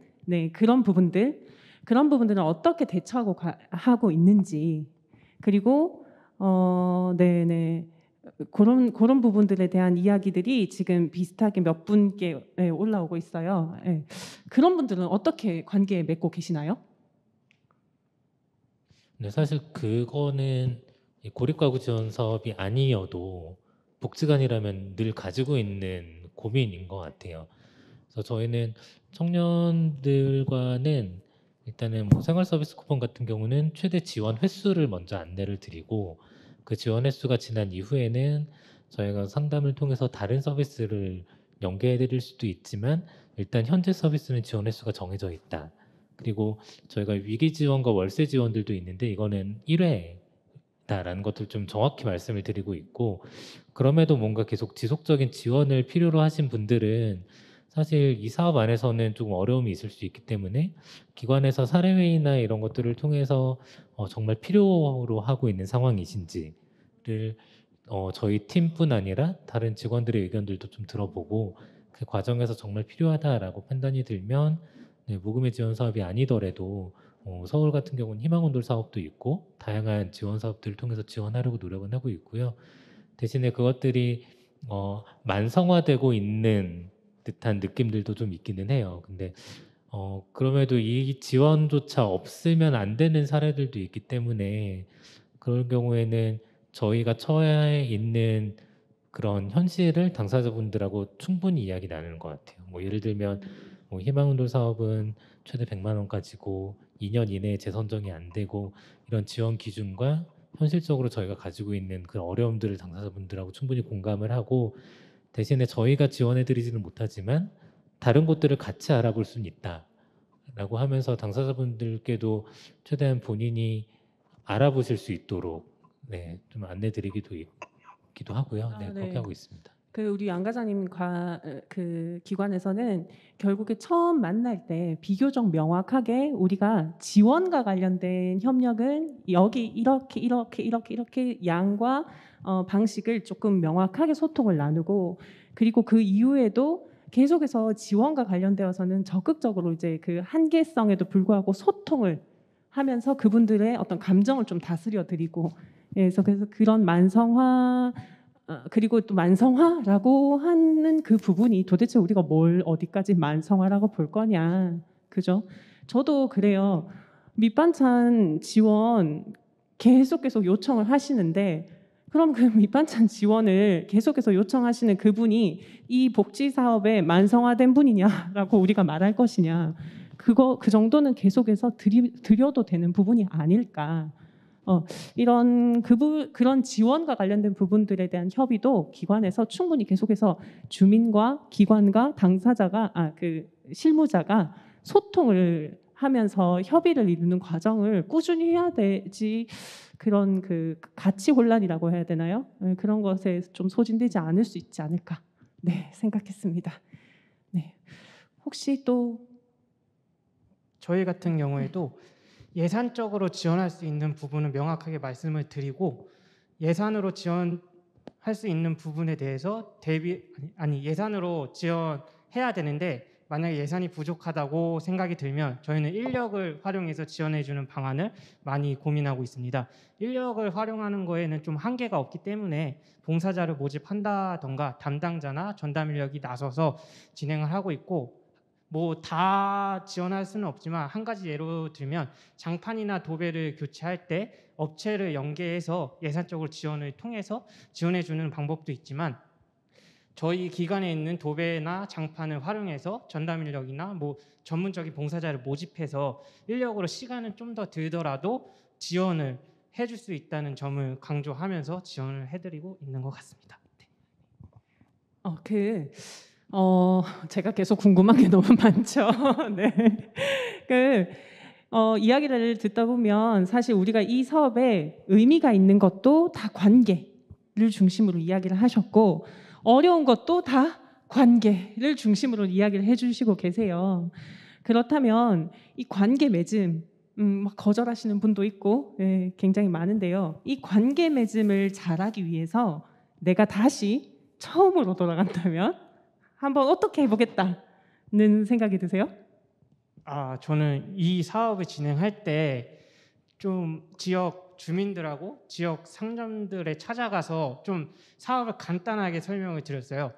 그런 부분들은 어떻게 대처하고 하고 있는지 그리고 그런 부분들에 대한 이야기들이 지금 비슷하게 몇 분께 올라오고 있어요. 예. 그런 분들은 어떻게 관계 맺고 계시나요?
네, 사실 그거는 이 고립가구 지원 사업이 아니어도 복지관이라면 늘 가지고 있는 고민인 것 같아요. 그래서 저희는 청년들과는 일단은 뭐 생활 서비스 쿠폰 같은 경우는 최대 지원 횟수를 먼저 안내를 드리고 그 지원 횟수가 지난 이후에는 저희가 상담을 통해서 다른 서비스를 연계해 드릴 수도 있지만 일단 현재 서비스는 지원 횟수가 정해져 있다. 그리고 저희가 위기 지원과 월세 지원들도 있는데 이거는 1회다라는 것들 좀 정확히 말씀을 드리고 있고 그럼에도 뭔가 계속 지속적인 지원을 필요로 하신 분들은 사실 이 사업 안에서는 조금 어려움이 있을 수 있기 때문에 기관에서 사례회의나 이런 것들을 통해서 정말 필요로 하고 있는 상황이신지를 저희 팀뿐 아니라 다른 직원들의 의견들도 좀 들어보고 그 과정에서 정말 필요하다라고 판단이 들면 네, 모금의 지원 사업이 아니더라도 서울 같은 경우는 희망온돌 사업도 있고 다양한 지원 사업들을 통해서 지원하려고 노력은 하고 있고요. 대신에 그것들이 만성화되고 있는 듯한 느낌들도 좀 있기는 해요. 근데 그럼에도 이 지원조차 없으면 안 되는 사례들도 있기 때문에 그럴 경우에는 저희가 처해 있는 그런 현실을 당사자분들하고 충분히 이야기 나누는 것 같아요. 뭐 예를 들면 뭐 희망운동 사업은 최대 100만 원까지고 2년 이내에 재선정이 안 되고 이런 지원 기준과 현실적으로 저희가 가지고 있는 그 어려움들을 당사자분들하고 충분히 공감을 하고 대신에 저희가 지원해드리지는 못하지만 다른 곳들을 같이 알아볼 수는 있다라고 하면서 당사자분들께도 최대한 본인이 알아보실 수 있도록 네, 좀 안내드리기도 하고요. 네,
네.
그렇게 하고 있습니다.
우리 안과장님과 그 기관에서는 결국에 처음 만날 때 비교적 명확하게 우리가 지원과 관련된 협력은 여기 이렇게 양과 방식을 조금 명확하게 소통을 나누고 그리고 그 이후에도 계속해서 지원과 관련되어서는 적극적으로 이제 그 한계성에도 불구하고 소통을 하면서 그분들의 어떤 감정을 좀 다스려 드리고 그래서 그런 만성화 그리고 또 만성화라고 하는 그 부분이 도대체 우리가 뭘 어디까지 만성화라고 볼 거냐, 그죠? 저도 그래요. 밑반찬 지원 계속 요청을 하시는데 그럼 그 밑반찬 지원을 계속해서 요청하시는 그분이 이 복지 사업에 만성화된 분이냐라고 우리가 말할 것이냐, 그 정도는 계속해서 드려도 되는 부분이 아닐까. 그런 지원과 관련된 부분들에 대한 협의도 기관에서 충분히 계속해서 주민과 기관과 당사자가 그 실무자가 소통을 하면서 협의를 이루는 과정을 꾸준히 해야 되지 그런 그 가치 혼란이라고 해야 되나요? 그런 것에 좀 소진되지 않을 수 있지 않을까 네 생각했습니다. 네 혹시 또
저희 같은 경우에도 예산적으로 지원할 수 있는 부분은 명확하게 말씀을 드리고 예산으로 지원할 수 있는 부분에 대해서 예산으로 지원해야 되는데 만약에 예산이 부족하다고 생각이 들면 저희는 인력을 활용해서 지원해 주는 방안을 많이 고민하고 있습니다. 인력을 활용하는 거에는 좀 한계가 없기 때문에 봉사자를 모집한다던가 담당자나 전담 인력이 나서서 진행을 하고 있고 뭐 다 지원할 수는 없지만 한 가지 예로 들면 장판이나 도배를 교체할 때 업체를 연계해서 예산적으로 지원을 통해서 지원해 주는 방법도 있지만 저희 기관에 있는 도배나 장판을 활용해서 전담 인력이나 뭐 전문적인 봉사자를 모집해서 인력으로 시간은 좀 더 들더라도 지원을 해줄 수 있다는 점을 강조하면서 지원을 해드리고 있는 것 같습니다. 네.
제가 계속 궁금한 게 너무 많죠. 네. 이야기를 듣다 보면 사실 우리가 이 사업에 의미가 있는 것도 다 관계를 중심으로 이야기를 하셨고 어려운 것도 다 관계를 중심으로 이야기를 해주시고 계세요. 그렇다면 이 관계 맺음 막 거절하시는 분도 있고 굉장히 많은데요. 이 관계 맺음을 잘하기 위해서 내가 다시 처음으로 돌아간다면 한번 어떻게 해보겠다는 생각이 드세요?
저는 이 사업을 진행할 때 좀 지역 주민들하고 지역 상점들에 찾아가서 좀 사업을 간단하게 설명을 드렸어요.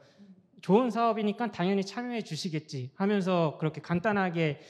좋은 사업이니까 당연히 참여해 주시겠지 하면서 그렇게 간단하게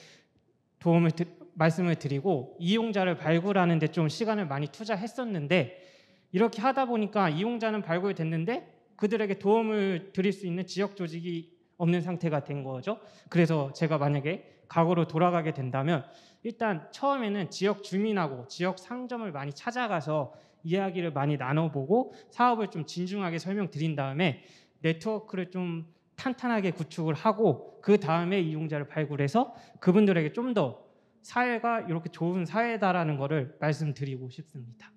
말씀을 드리고 이용자를 발굴하는 데 좀 시간을 많이 투자했었는데, 이렇게 하다 보니까 이용자는 발굴됐는데 그들에게 도움을 드릴 수 있는 지역 조직이 없는 상태가 된 거죠. 그래서 제가 만약에 과거로 돌아가게 된다면 일단 처음에는 지역 주민하고 지역 상점을 많이 찾아가서 이야기를 많이 나눠보고 사업을 좀 진중하게 설명드린 다음에 네트워크를 좀 탄탄하게 구축을 하고 그 다음에 이용자를 발굴해서 그분들에게 좀 더 사회가 이렇게 좋은 사회다라는 거를 말씀드리고 싶습니다.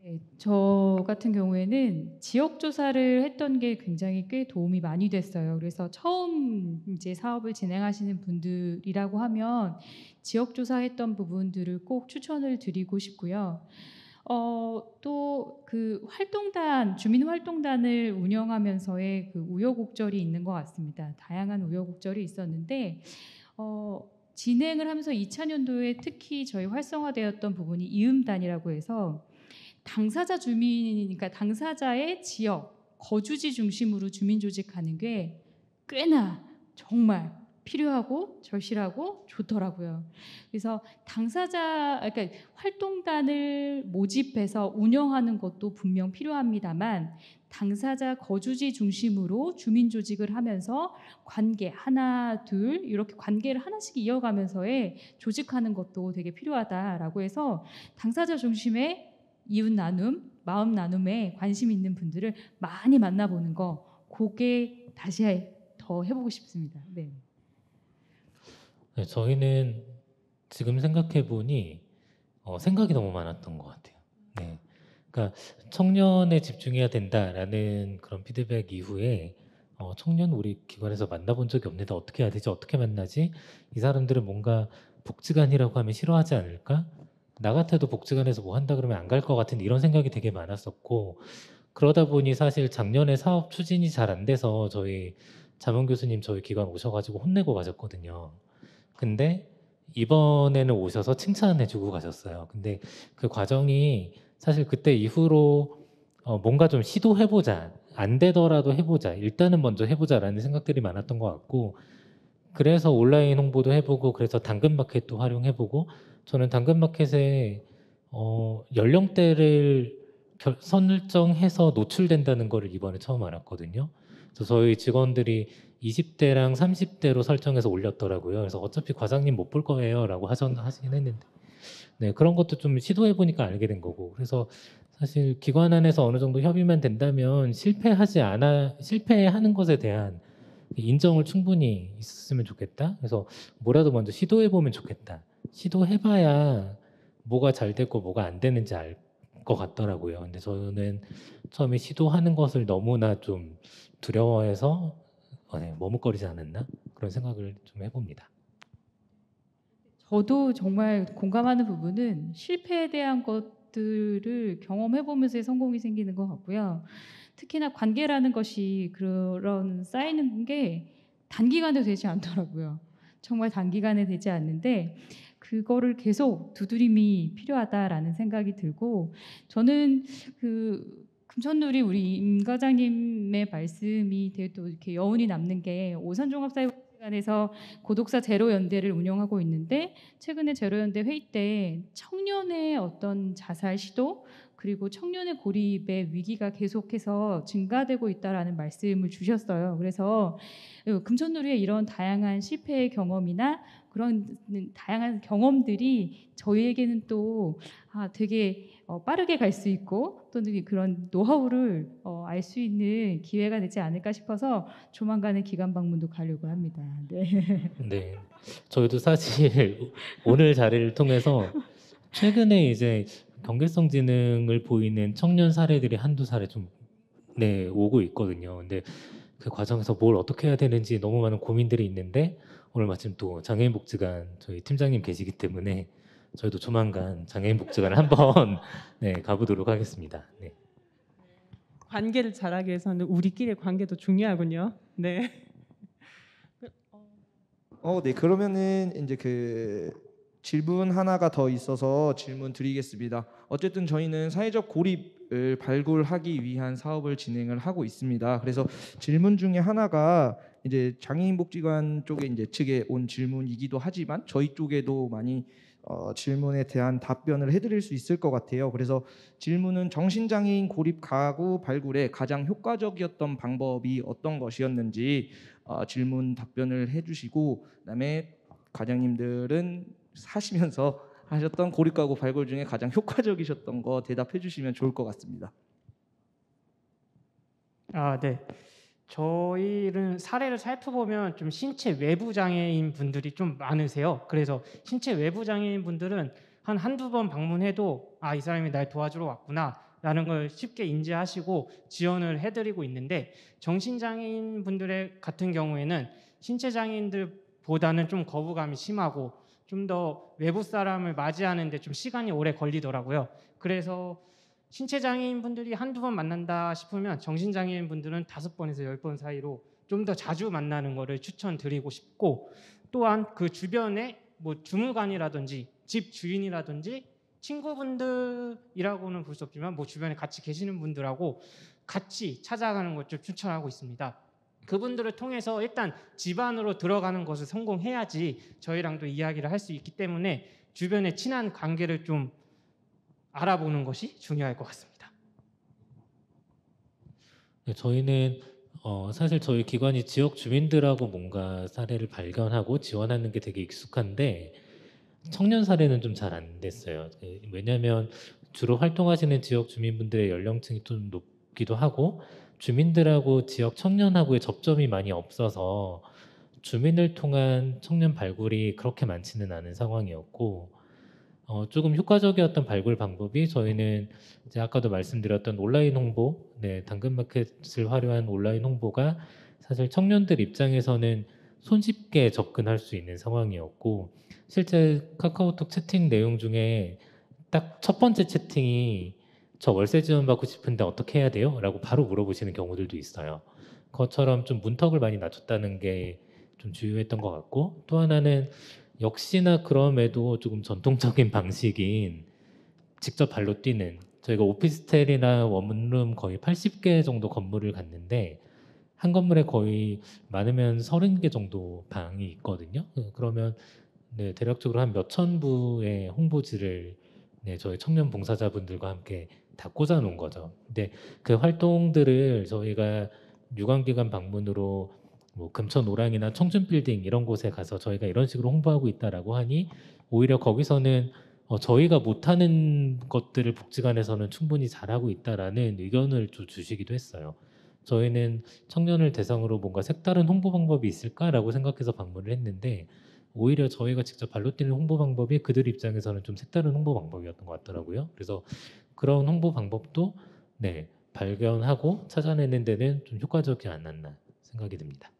네, 저 같은 경우에는 지역 조사를 했던 게 굉장히 꽤 도움이 많이 됐어요. 그래서 처음 이제 사업을 진행하시는 분들이라고 하면 지역 조사했던 부분들을 꼭 추천을 드리고 싶고요. 또 그 주민 활동단을 운영하면서의 그 우여곡절이 있는 것 같습니다. 다양한 우여곡절이 있었는데 진행을 하면서 2차년도에 특히 저희 활성화되었던 부분이 이음단이라고 해서 그러니까 당사자의 지역, 거주지 중심으로 주민 조직하는 게 꽤나 정말 필요하고 절실하고 좋더라고요. 그래서 그러니까 활동단을 모집해서 운영하는 것도 분명 필요합니다만 당사자 거주지 중심으로 주민 조직을 하면서 관계 하나, 둘 이렇게 관계를 하나씩 이어가면서의 조직하는 것도 되게 필요하다라고 해서 당사자 중심의 이웃 나눔, 마음 나눔에 관심 있는 분들을 많이 만나보는 거, 그게 다시 더 해보고 싶습니다. 네.
네, 저희는 지금 생각해 보니 생각이 너무 많았던 것 같아요. 네, 그러니까 청년에 집중해야 된다라는 그런 피드백 이후에 청년 우리 기관에서 만나본 적이 없는데 어떻게 해야 되지? 어떻게 만나지? 이 사람들은 뭔가 복지관이라고 하면 싫어하지 않을까? 나 같아도 복지관에서 뭐 한다 그러면 안 갈 것 같은 이런 생각이 되게 많았었고, 그러다 보니 사실 작년에 사업 추진이 잘 안 돼서 저희 자문 교수님 저희 기관 오셔가지고 혼내고 가셨거든요. 근데 이번에는 오셔서 칭찬해주고 가셨어요. 근데 그 과정이 사실 그때 이후로 뭔가 좀 시도해보자, 안 되더라도 해보자, 일단은 먼저 해보자라는 생각들이 많았던 것 같고, 그래서 온라인 홍보도 해보고, 그래서 당근마켓도 활용해보고, 저는 당근마켓에 연령대를 설정해서 노출된다는 거를 이번에 처음 알았거든요. 그래서 저희 직원들이 20대랑 30대로 설정해서 올렸더라고요. 그래서 어차피 과장님 못 볼 거예요 라고 하긴 했는데, 네, 그런 것도 좀 시도해보니까 알게 된 거고, 그래서 사실 기관 안에서 어느 정도 협의만 된다면 실패하는 것에 대한 인정을 충분히 있었으면 좋겠다. 그래서 뭐라도 먼저 시도해보면 좋겠다. 시도해봐야 뭐가 잘 되고 뭐가 안 되는지 알 것 같더라고요. 근데 저는 처음에 시도하는 것을 너무나 좀 두려워해서 머뭇거리지 않았나? 그런 생각을 좀 해봅니다.
저도 정말 공감하는 부분은 실패에 대한 것들을 경험해보면서의 성공이 생기는 것 같고요. 특히나 관계라는 것이 그런 쌓이는 게 단기간에 되지 않더라고요. 정말 단기간에 되지 않는데 그거를 계속 두드림이 필요하다라는 생각이 들고, 저는 그 금천누리 우리 임 과장님의 말씀이 되게 또 이렇게 여운이 남는 게, 오산종합사회복지관에서 고독사 제로연대를 운영하고 있는데 최근에 제로연대 회의 때 청년의 어떤 자살 시도 그리고 청년의 고립의 위기가 계속해서 증가되고 있다라는 말씀을 주셨어요. 그래서 금천누리의 이런 다양한 실패의 경험이나 그런 다양한 경험들이 저희에게는 또 되게 빠르게 갈 수 있고 또는 그런 노하우를 알 수 있는 기회가 되지 않을까 싶어서 조만간에 기관 방문도 가려고 합니다. 네.
네, 저희도 사실 오늘 자리를 통해서 최근에 이제 경계성 지능을 보이는 청년 사례들이 한두 사례 좀 오고 있거든요. 근데 그 과정에서 뭘 어떻게 해야 되는지 너무 많은 고민들이 있는데, 오늘 마침 또 장애인복지관 저희 팀장님 계시기 때문에 저희도 조만간 장애인복지관을 한번 가보도록 하겠습니다. 네.
관계를 잘하기 위해서는 우리끼리의 관계도 중요하군요. 네.
네, 그러면은 이제 질문 하나가 더 있어서 질문 드리겠습니다. 어쨌든 저희는 사회적 고립을 발굴하기 위한 사업을 진행을 하고 있습니다. 그래서 질문 중에 하나가 이제 장애인 복지관 쪽에 이제 측에 온 질문이기도 하지만 저희 쪽에도 많이 질문에 대한 답변을 해드릴 수 있을 것 같아요. 그래서 질문은 정신장애인 고립 가구 발굴에 가장 효과적이었던 방법이 어떤 것이었는지 질문 답변을 해주시고, 그다음에 과장님들은 사시면서 하셨던 고립 가구 발굴 중에 가장 효과적이셨던 거 대답해 주시면 좋을 것 같습니다.
네. 저희는 사례를 살펴보면 좀 신체 외부 장애인 분들이 좀 많으세요. 그래서 신체 외부 장애인 분들은 한두 번 방문해도 이 사람이 날 도와주러 왔구나 라는 걸 쉽게 인지하시고 지원을 해드리고 있는데, 정신장애인 분들의 같은 경우에는 신체 장애인들보다는 좀 거부감이 심하고 좀 더 외부 사람을 맞이하는데 좀 시간이 오래 걸리더라고요. 그래서 신체 장애인 분들이 한두 번 만난다 싶으면 정신장애인 분들은 5번에서 10번 사이로 좀 더 자주 만나는 것을 추천드리고 싶고, 또한 그 주변에 뭐 주무관이라든지 집 주인이라든지 친구분들이라고는 볼 수 없지만 뭐 주변에 같이 계시는 분들하고 같이 찾아가는 것 좀 추천하고 있습니다. 그분들을 통해서 일단 집 안으로 들어가는 것을 성공해야지 저희랑도 이야기를 할 수 있기 때문에 주변에 친한 관계를 좀 알아보는 것이 중요할 것 같습니다.
네, 저희는 사실 저희 기관이 지역 주민들하고 뭔가 사례를 발견하고 지원하는 게 되게 익숙한데 청년 사례는 좀 잘 안 됐어요. 왜냐하면 주로 활동하시는 지역 주민분들의 연령층이 좀 높기도 하고 주민들하고 지역 청년하고의 접점이 많이 없어서 주민을 통한 청년 발굴이 그렇게 많지는 않은 상황이었고, 조금 효과적이었던 발굴 방법이 저희는 이제 아까도 말씀드렸던 온라인 홍보, 당근마켓을 활용한 온라인 홍보가 사실 청년들 입장에서는 손쉽게 접근할 수 있는 상황이었고, 실제 카카오톡 채팅 내용 중에 딱 첫 번째 채팅이 저 월세 지원 받고 싶은데 어떻게 해야 돼요? 라고 바로 물어보시는 경우들도 있어요. 그것처럼 좀 문턱을 많이 낮췄다는 게 좀 주요했던 것 같고, 또 하나는 역시나 그럼에도 조금 전통적인 방식인 직접 발로 뛰는, 저희가 오피스텔이나 원룸 거의 80개 정도 건물을 갔는데 한 건물에 거의 많으면 30개 정도 방이 있거든요. 그러면 대략적으로 한 몇천 부의 홍보지를 저희 청년 봉사자분들과 함께 다 꽂아 놓은 거죠. 근데 그 활동들을 저희가 유관기관 방문으로 뭐 금천 오랑이나 청춘빌딩 이런 곳에 가서 저희가 이런 식으로 홍보하고 있다라고 하니 오히려 거기서는 저희가 못하는 것들을 복지관에서는 충분히 잘하고 있다라는 의견을 좀 주시기도 했어요. 저희는 청년을 대상으로 뭔가 색다른 홍보 방법이 있을까라고 생각해서 방문을 했는데 오히려 저희가 직접 발로 뛰는 홍보 방법이 그들 입장에서는 좀 색다른 홍보 방법이었던 것 같더라고요. 그래서 그런 홍보 방법도 발견하고 찾아내는 데는 좀 효과적이지 않았나 생각이 듭니다.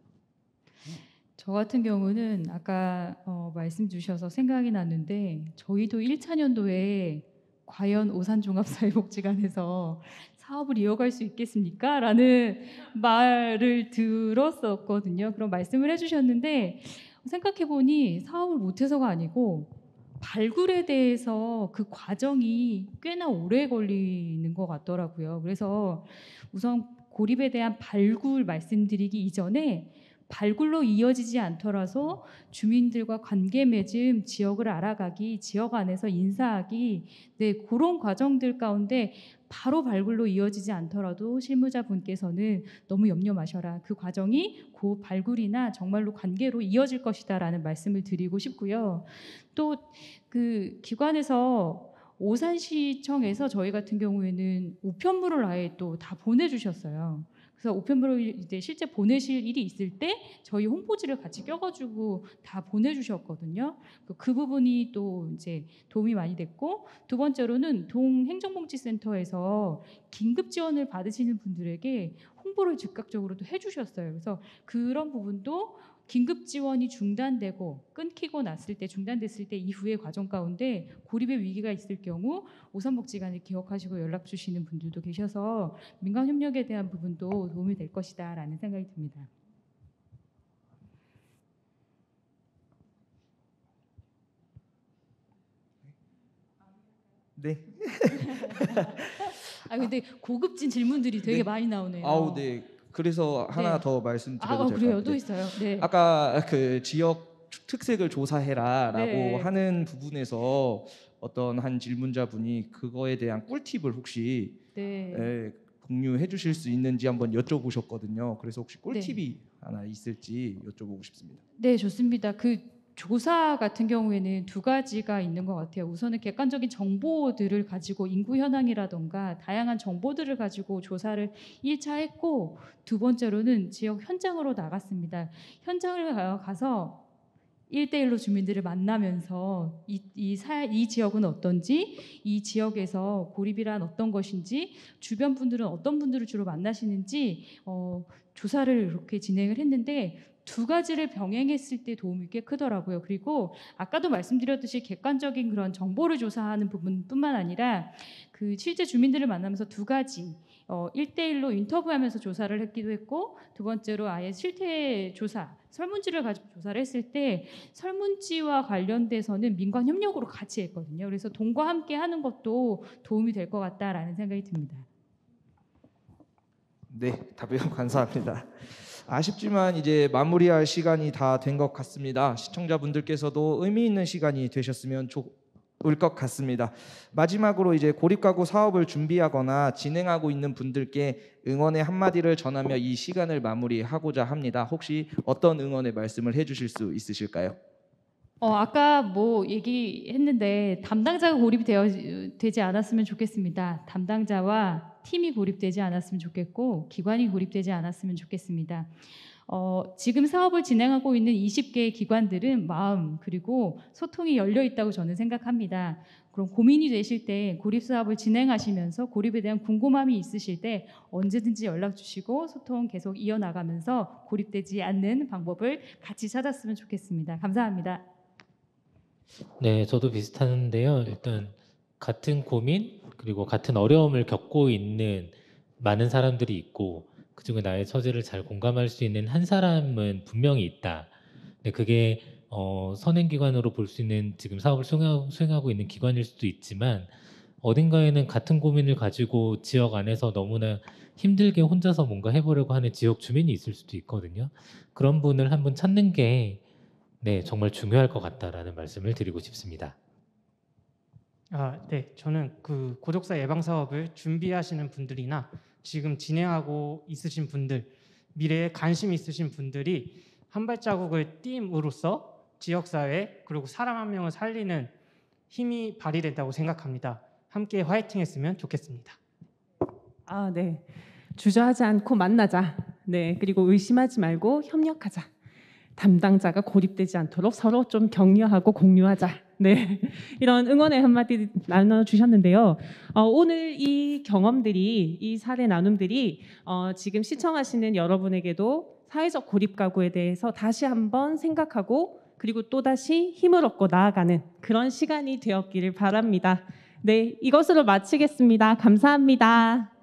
저 같은 경우는 아까 말씀 주셔서 생각이 났는데 저희도 1차 년도에 과연 오산종합사회복지관에서 사업을 이어갈 수 있겠습니까? 라는 말을 들었었거든요. 그런 말씀을 해주셨는데 생각해보니 사업을 못해서가 아니고 발굴에 대해서 그 과정이 꽤나 오래 걸리는 것 같더라고요. 그래서 우선 고립에 대한 발굴 말씀드리기 이전에 발굴로 이어지지 않더라도 주민들과 관계 맺음, 지역을 알아가기, 지역 안에서 인사하기, 그런 과정들 가운데 바로 발굴로 이어지지 않더라도 실무자분께서는 너무 염려 마셔라. 그 과정이 그 발굴이나 정말로 관계로 이어질 것이다라는 말씀을 드리고 싶고요. 또 그 기관에서 오산시청에서 저희 같은 경우에는 우편물을 아예 또 다 보내주셨어요. 그래서 우편물을 이제 실제 보내실 일이 있을 때 저희 홍보지를 같이 껴가지고 다 보내주셨거든요. 그 부분이 또 이제 도움이 많이 됐고, 두 번째로는 동행정복지센터에서 긴급 지원을 받으시는 분들에게 홍보를 즉각적으로 또 해주셨어요. 그래서 그런 부분도 긴급 지원이 중단되고 끊기고 났을 때, 중단됐을 때 이후의 과정 가운데 고립의 위기가 있을 경우 오산복지관을 기억하시고 연락 주시는 분들도 계셔서 민간 협력에 대한 부분도 도움이 될 것이다라는 생각이 듭니다.
네.
아 근데 고급진 질문들이 되게
네.
많이 나오네요.
아우 네. 그래서 하나
네.
더 말씀드려도 될까요?
그래요? 또
네.
있어요. 네.
아까 그 지역 특색을 조사해라라고
네.
하는 부분에서 어떤 한 질문자분이 그거에 대한 꿀팁을 혹시
네.
공유해 주실 수 있는지 한번 여쭤보셨거든요. 그래서 혹시 꿀팁이 하나 있을지 여쭤보고 싶습니다.
네, 좋습니다. 그 조사 같은 경우에는 두 가지가 있는 것 같아요. 우선은 객관적인 정보들을 가지고 인구 현황이라던가 다양한 정보들을 가지고 조사를 1차 했고, 두 번째로는 지역 현장으로 나갔습니다. 현장을 가서 1대1로 주민들을 만나면서 이 지역은 어떤지, 이 지역에서 고립이란 어떤 것인지, 주변 분들은 어떤 분들을 주로 만나시는지 조사를 이렇게 진행을 했는데, 두 가지를 병행했을 때 도움이 꽤 크더라고요. 그리고 아까도 말씀드렸듯이 객관적인 그런 정보를 조사하는 부분뿐만 아니라 그 실제 주민들을 만나면서 두 가지 1대1로 인터뷰하면서 조사를 했기도 했고, 두 번째로 아예 실태 조사, 설문지를 가지고 조사를 했을 때 설문지와 관련돼서는 민관 협력으로 같이 했거든요. 그래서 동과 함께 하는 것도 도움이 될 것 같다라는 생각이 듭니다.
네, 답변 감사합니다. 아쉽지만 이제 마무리할 시간이 다 된 것 같습니다. 시청자분들께서도 의미 있는 시간이 되셨으면 좋을 것 같습니다. 마지막으로 이제 고립가구 사업을 준비하거나 진행하고 있는 분들께 응원의 한마디를 전하며 이 시간을 마무리하고자 합니다. 혹시 어떤 응원의 말씀을 해주실 수 있으실까요?
아까 뭐 얘기했는데 담당자가 되지 않았으면 좋겠습니다. 담당자와 팀이 고립되지 않았으면 좋겠고, 기관이 고립되지 않았으면 좋겠습니다. 지금 사업을 진행하고 있는 20개의 기관들은 마음 그리고 소통이 열려 있다고 저는 생각합니다. 그럼 고민이 되실 때, 고립 사업을 진행하시면서 고립에 대한 궁금함이 있으실 때 언제든지 연락 주시고 소통 계속 이어나가면서 고립되지 않는 방법을 같이 찾았으면 좋겠습니다. 감사합니다.
네, 저도 비슷한데요. 일단 같은 고민 그리고 같은 어려움을 겪고 있는 많은 사람들이 있고, 그중에 나의 처지를 잘 공감할 수 있는 한 사람은 분명히 있다. 근데 그게 선행기관으로 볼 수 있는 지금 사업을 수행하고 있는 기관일 수도 있지만, 어딘가에는 같은 고민을 가지고 지역 안에서 너무나 힘들게 혼자서 뭔가 해보려고 하는 지역 주민이 있을 수도 있거든요. 그런 분을 한번 찾는 게 정말 중요할 것 같다라는 말씀을 드리고 싶습니다.
네, 저는 그 고독사 예방 사업을 준비하시는 분들이나 지금 진행하고 있으신 분들, 미래에 관심 있으신 분들이 한 발자국을 띄임으로써 지역사회 그리고 사람 한 명을 살리는 힘이 발휘된다고 생각합니다. 함께 화이팅했으면 좋겠습니다.
네. 주저하지 않고 만나자. 네, 그리고 의심하지 말고 협력하자. 담당자가 고립되지 않도록 서로 좀 격려하고 공유하자. 네, 이런 응원의 한마디 나눠주셨는데요. 오늘 이 경험들이, 이 사례 나눔들이 지금 시청하시는 여러분에게도 사회적 고립 가구에 대해서 다시 한번 생각하고, 그리고 또다시 힘을 얻고 나아가는 그런 시간이 되었기를 바랍니다. 네, 이것으로 마치겠습니다. 감사합니다.